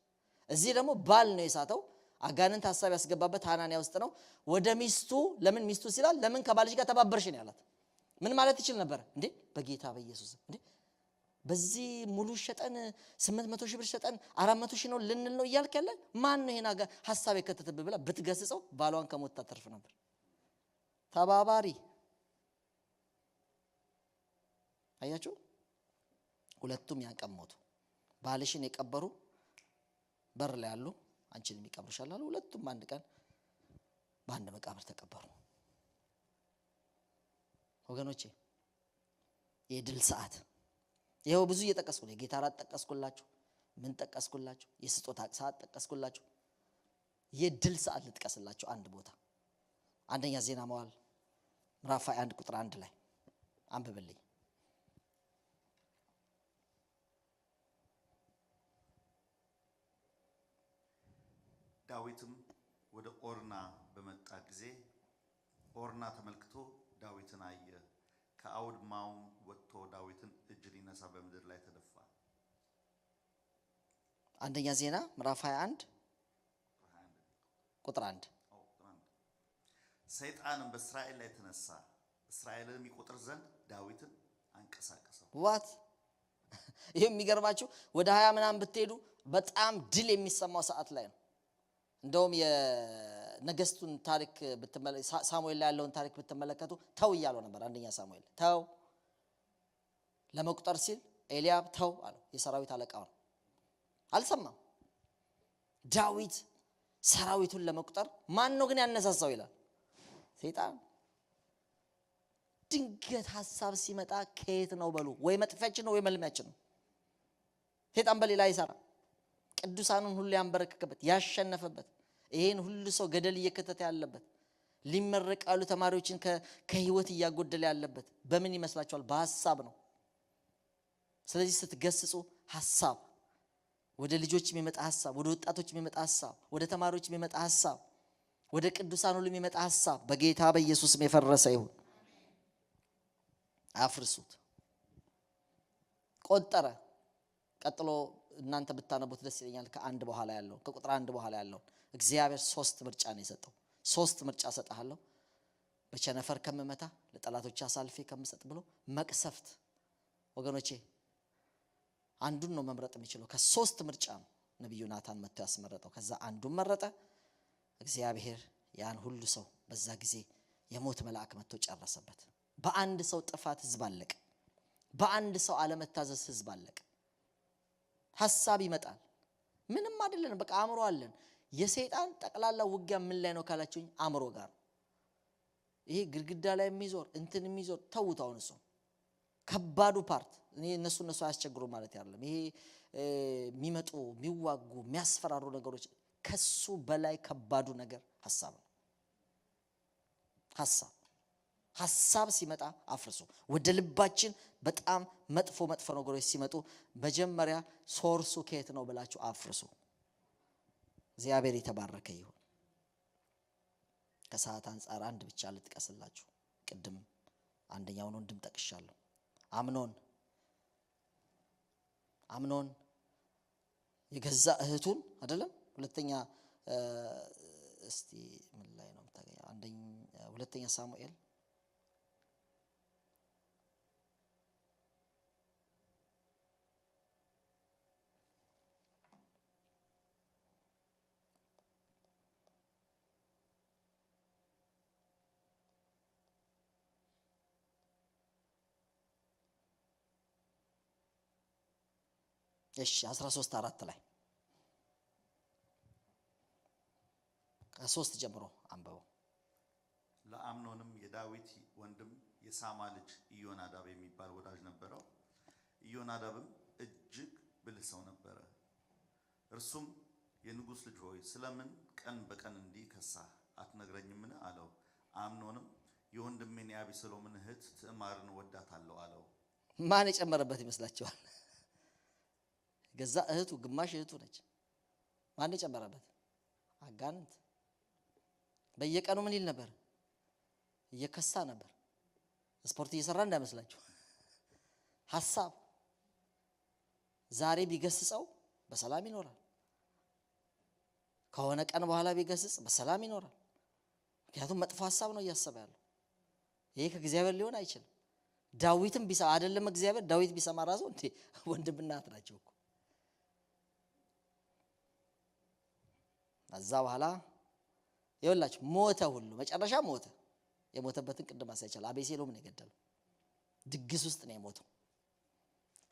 እዚህ ደግሞ ባል ነው የሳተው። አጋንንት ሐሳብ ያስገባበት ሐናንያ ውስጥ ነው። ወደ ሚስቱ ለምን ሚስቱ ሲላል ለምን ከባልሽ ጋር ተባበርሽ ነው ያላት። ምን ማለት ይችል ነበር? በጌታ በኢየሱስ በዚህ ሙሉ ሸጠን 800 ሺህ ብር ሸጠን 400 ሺህ ነው ልንል ነው እያልክ ያለ ማን ነው ይሄን ሐሳብ የከተተብህ ብላ ብትገስጸው ባሏን ከሞት ታተርፍ ነበር። ተባባሪ አያችሁ፣ ሁለቱም ያንቀሞቱ። ባልሽን የቀበሩ በር ላይ ያሉ አንቺን የሚቀብርሻል አሉ። ሁለቱም አንድ ቀን በአንድ መቃብር ተቀበሩ። ወገኖቼ የድል ሰዓት ይሄው ብዙ እየጠቀስኩ ነው። የጌታ እራት ጠቀስኩላችሁ፣ ምን ጠቀስኩላችሁ? የስጦታ ሰዓት ጠቀስኩላችሁ። የድል ሰዓት ልጥቀስላችሁ አንድ ቦታ። አንደኛ ዜና መዋዕል ምዕራፍ 21 ቁጥር 1 ላይ አንብብልኝ። ዳዊትም ወደ ኦርና በመጣ ጊዜ ኦርና ተመልክቶ ዳዊትን አየ። ከአውድማውም ወጥቶ ዳዊትን እጅ ሊነሳ በምድር ላይ ተደፋ። አንደኛ ዜና ምዕራፍ 21 ቁጥር 1 ሰይጣንም በእስራኤል ላይ ተነሳ፣ እስራኤልን ይቆጥር ዘንድ ዳዊትን አንቀሳቀሰው። ዋት ይሄ የሚገርማችሁ ወደ 20 ምናምን ብትሄዱ በጣም ድል የሚሰማው ሰዓት ላይ ነው። እንደውም የነገስቱን ታሪክ ሳሙኤል ላይ ያለውን ታሪክ ብትመለከቱ ተው እያለው ነበር። አንደኛ ሳሙኤል ተው ለመቁጠር ሲል ኤልያብ ተው አለው። የሰራዊት አለቃው ነው፣ አልሰማም። ዳዊት ሰራዊቱን ለመቁጠር ማን ነው ግን ያነሳሳው ይላል? ሰይጣን። ድንገት ሐሳብ ሲመጣ ከየት ነው በሉ? ወይ መጥፊያችን ነው ወይ መልሚያችን ነው። ሰይጣን በሌላ ይሰራ። ቅዱሳኑን ሁሉ ያንበረከከበት ያሸነፈበት፣ ይሄን ሁሉ ሰው ገደል እየከተተ ያለበት፣ ሊመረቅ ያሉ ተማሪዎችን ከህይወት እያጎደለ ያለበት በምን ይመስላችኋል? በሐሳብ ነው። ስለዚህ ስትገስጹ ሐሳብ፣ ወደ ልጆች የሚመጣ ሐሳብ፣ ወደ ወጣቶች የሚመጣ ሐሳብ፣ ወደ ተማሪዎች የሚመጣ ሐሳብ፣ ወደ ቅዱሳን ሁሉ የሚመጣ ሐሳብ በጌታ በኢየሱስም የፈረሰ ይሁን። አፍርሱት። ቆጠረ። ቀጥሎ እናንተ ብታነቡት ደስ ይለኛል። ከአንድ በኋላ ያለው ከቁጥር 1 በኋላ ያለው እግዚአብሔር 3 ምርጫ ነው የሰጠው። 3 ምርጫ ሰጣለሁ በቸነፈር ከምመታ ለጠላቶች አሳልፌ ከምሰጥ ብሎ መቅሰፍት። ወገኖቼ አንዱን ነው መምረጥ የሚችለው። ከ3 ምርጫ ነው ነብዩ ናታን መጥቶ ያስመረጠው። ከዛ አንዱን መረጠ። እግዚአብሔር ያን ሁሉ ሰው በዛ ጊዜ የሞት መልአክ መጥቶ ጨረሰበት። በአንድ ሰው ጥፋት ህዝብ አለቀ። በአንድ ሰው አለመታዘዝ ህዝብ አለቀ። ሐሳብ ይመጣል። ምንም አይደለም፣ በቃ አእምሮ አለን። የሰይጣን ጠቅላላ ውጊያ ምን ላይ ነው ካላችሁኝ፣ አእምሮ ጋር። ይሄ ግድግዳ ላይ የሚዞር እንትን የሚዞር ተውታው ነው። እሱ ከባዱ ፓርት እኔ እነሱ አያስቸግሩ ማለት አይደለም። ይሄ የሚመጡ የሚዋጉ የሚያስፈራሩ ነገሮች ከሱ በላይ ከባዱ ነገር ሐሳብ ነው። ሐሳብ ሲመጣ አፍርሱ። ወደ ልባችን በጣም መጥፎ ነገሮች ሲመጡ መጀመሪያ ሶርሱ ከየት ነው ብላችሁ አፍርሱ። እግዚአብሔር የተባረከ ይሁን። ከሰዓት አንፃር አንድ ብቻ ልጥቀስላችሁ። ቅድም አንደኛውን ወንድም ጠቅሻለሁ። አምኖን የገዛ እህቱን አይደለም። ሁለተኛ እስቲ ምን ላይ ነው የምታገኘው? ሁለተኛ ሳሙኤል እሺ 13:4 ላይ ከ3 ጀምሮ አንበው። ለአምኖንም የዳዊት ወንድም የሳማ ልጅ ኢዮናዳብ የሚባል ወዳጅ ነበረው። ኢዮናዳብም እጅግ ብልህ ሰው ነበረ። እርሱም የንጉሥ ልጅ ሆይ ስለምን ቀን በቀን እንዲህ ከሳህ አትነግረኝምን? አለው። አምኖንም የወንድሜን የአቤሴሎምን እህት ትዕማርን ወዳታለሁ አለው። ማን የጨመረበት ይመስላችኋል? ገዛ እህቱ፣ ግማሽ እህቱ ነች። ማን የጨመረበት? አጋንንት። በየቀኑ ምን ይል ነበር? እየከሳ ነበር። ስፖርት እየሰራ እንዳይመስላችሁ። ሐሳብ ዛሬ ቢገስጸው በሰላም ይኖራል። ከሆነ ቀን በኋላ ቢገስጽ በሰላም ይኖራል። ምክንያቱም መጥፎ ሐሳብ ነው እያሰበ ያለው። ይሄ ከእግዚአብሔር ሊሆን አይችልም። ዳዊትም ቢሰማ አይደለም እግዚአብሔር፣ ዳዊት ቢሰማ ራሱ እንዴ ወንድምና እህት ናቸው እኮ። ከዛ በኋላ ይኸውላችሁ ሞተ። ሁሉ መጨረሻ ሞተ። የሞተበትን ቅድም አሳይቻለሁ። አቤሴሎም ነው የገደለው። ድግስ ውስጥ ነው የሞተው።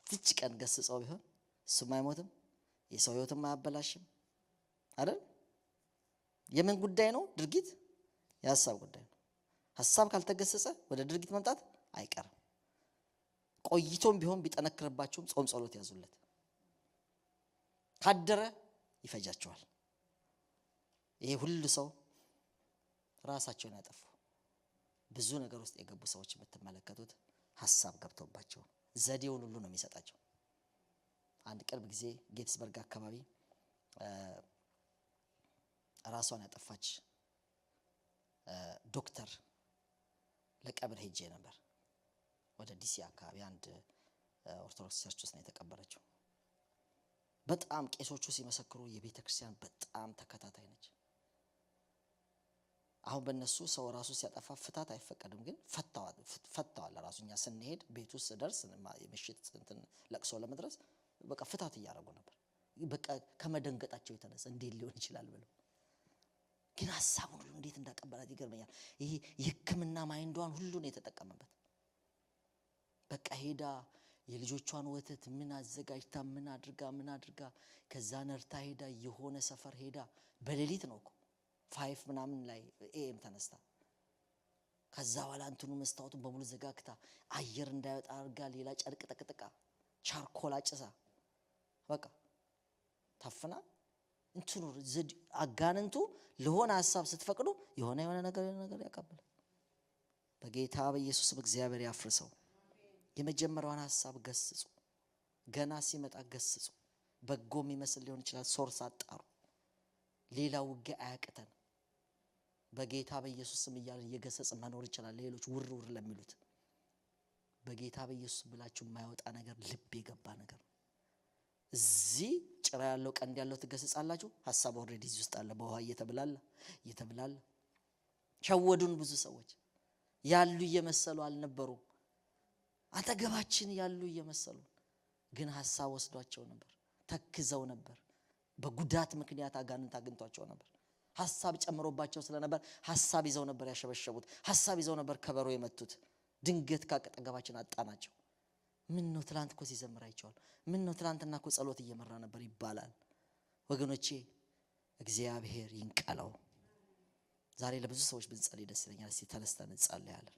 ፍጭ ቀን ገስጸው ቢሆን እሱም አይሞትም፣ የሰው ህይወትም አያበላሽም አይደል? የምን ጉዳይ ነው? ድርጊት የሐሳብ ጉዳይ ነው። ሐሳብ ካልተገሰጸ ወደ ድርጊት መምጣት አይቀርም። ቆይቶም ቢሆን ቢጠነክርባችሁም ጾም ጸሎት ያዙለት። ካደረ ይፈጃቸዋል። ይሄ ሁሉ ሰው ራሳቸውን ያጠፉ ብዙ ነገር ውስጥ የገቡ ሰዎች የምትመለከቱት ሐሳብ ገብቶባቸው ዘዴውን ሁሉ ነው የሚሰጣቸው። አንድ ቅርብ ጊዜ ጌትስበርግ አካባቢ ራሷን ያጠፋች ዶክተር ለቀብር ሄጄ ነበር። ወደ ዲሲ አካባቢ አንድ ኦርቶዶክስ ቸርች ውስጥ ነው የተቀበረችው። በጣም ቄሶቹ ሲመሰክሩ የቤተ ክርስቲያን በጣም ተከታታይ ነች። አሁን በእነሱ ሰው ራሱ ሲያጠፋ ፍታት አይፈቀድም፣ ግን ፈታዋል። ራሱ እኛ ስንሄድ ቤት ውስጥ ደርስ የምሽት እንትን ለቅሶ ለመድረስ በቃ ፍታት እያደረጉ ነበር። በቃ ከመደንገጣቸው የተነሳ እንዴት ሊሆን ይችላል ብለው፣ ግን ሐሳቡን ሁሉ እንዴት እንዳቀበላት ይገርመኛል። ይሄ የሕክምና ማይንዷን ሁሉ ነው የተጠቀመበት። በቃ ሄዳ የልጆቿን ወተት ምን አዘጋጅታ ምን አድርጋ ከዛ ነርታ ሄዳ የሆነ ሰፈር ሄዳ በሌሊት ነው እኮ 5 ምናምን ላይ ኤኤም ተነስታ ከዛ በኋላ እንትኑ መስታወቱን በሙሉ ዘጋግታ አየር እንዳይወጣ አድርጋ ሌላ ጨርቅ ጠቅጥቃ ቻርኮል አጭሳ በቃ ታፍና እንትኑ አጋንንቱ ለሆነ ሐሳብ ስትፈቅዱ የሆነ ነገር ያቀበላል። በጌታ በኢየሱስም እግዚአብሔር ያፍርሰው። የመጀመሪያውን ሐሳብ ገስጹ። ገና ሲመጣ ገስጹ። በጎ የሚመስል ሊሆን ይችላል። ሶርስ አጣሩ። ሌላው ውጊያ አያቅተን። በጌታ በኢየሱስም እያልን እየገሰጽን መኖር ይችላል። ሌሎች ውር ለሚሉት በጌታ በኢየሱስ ብላችሁ የማይወጣ ነገር ልብ የገባ ነገር እዚህ ጭራ ያለው ቀንድ ያለው ትገሰጻላችሁ። ሐሳብ ኦልሬዲ እዚህ ውስጥ አለ። በውሃ እየተብላላ ሸወዱን። ብዙ ሰዎች ያሉ እየመሰሉ አልነበሩም። አጠገባችን ያሉ እየመሰሉ ግን ሐሳብ ወስዷቸው ነበር። ተክዘው ነበር። በጉዳት ምክንያት አጋንንት አግኝቷቸው ነበር። ሐሳብ ጨምሮባቸው ስለነበር ሐሳብ ይዘው ነበር ያሸበሸቡት። ሐሳብ ይዘው ነበር ከበሮ የመቱት። ድንገት ካጠገባችን አጣናቸው። ምን ነው ትላንት እኮ ሲዘምር አይቼዋለሁ፣ ምን ነው ትላንትና እኮ ጸሎት እየመራ ነበር ይባላል። ወገኖቼ እግዚአብሔር ይንቀለው። ዛሬ ለብዙ ሰዎች ብንጸልይ ደስ ይለኛል። እስቲ ተነስተን እንጸልያለን።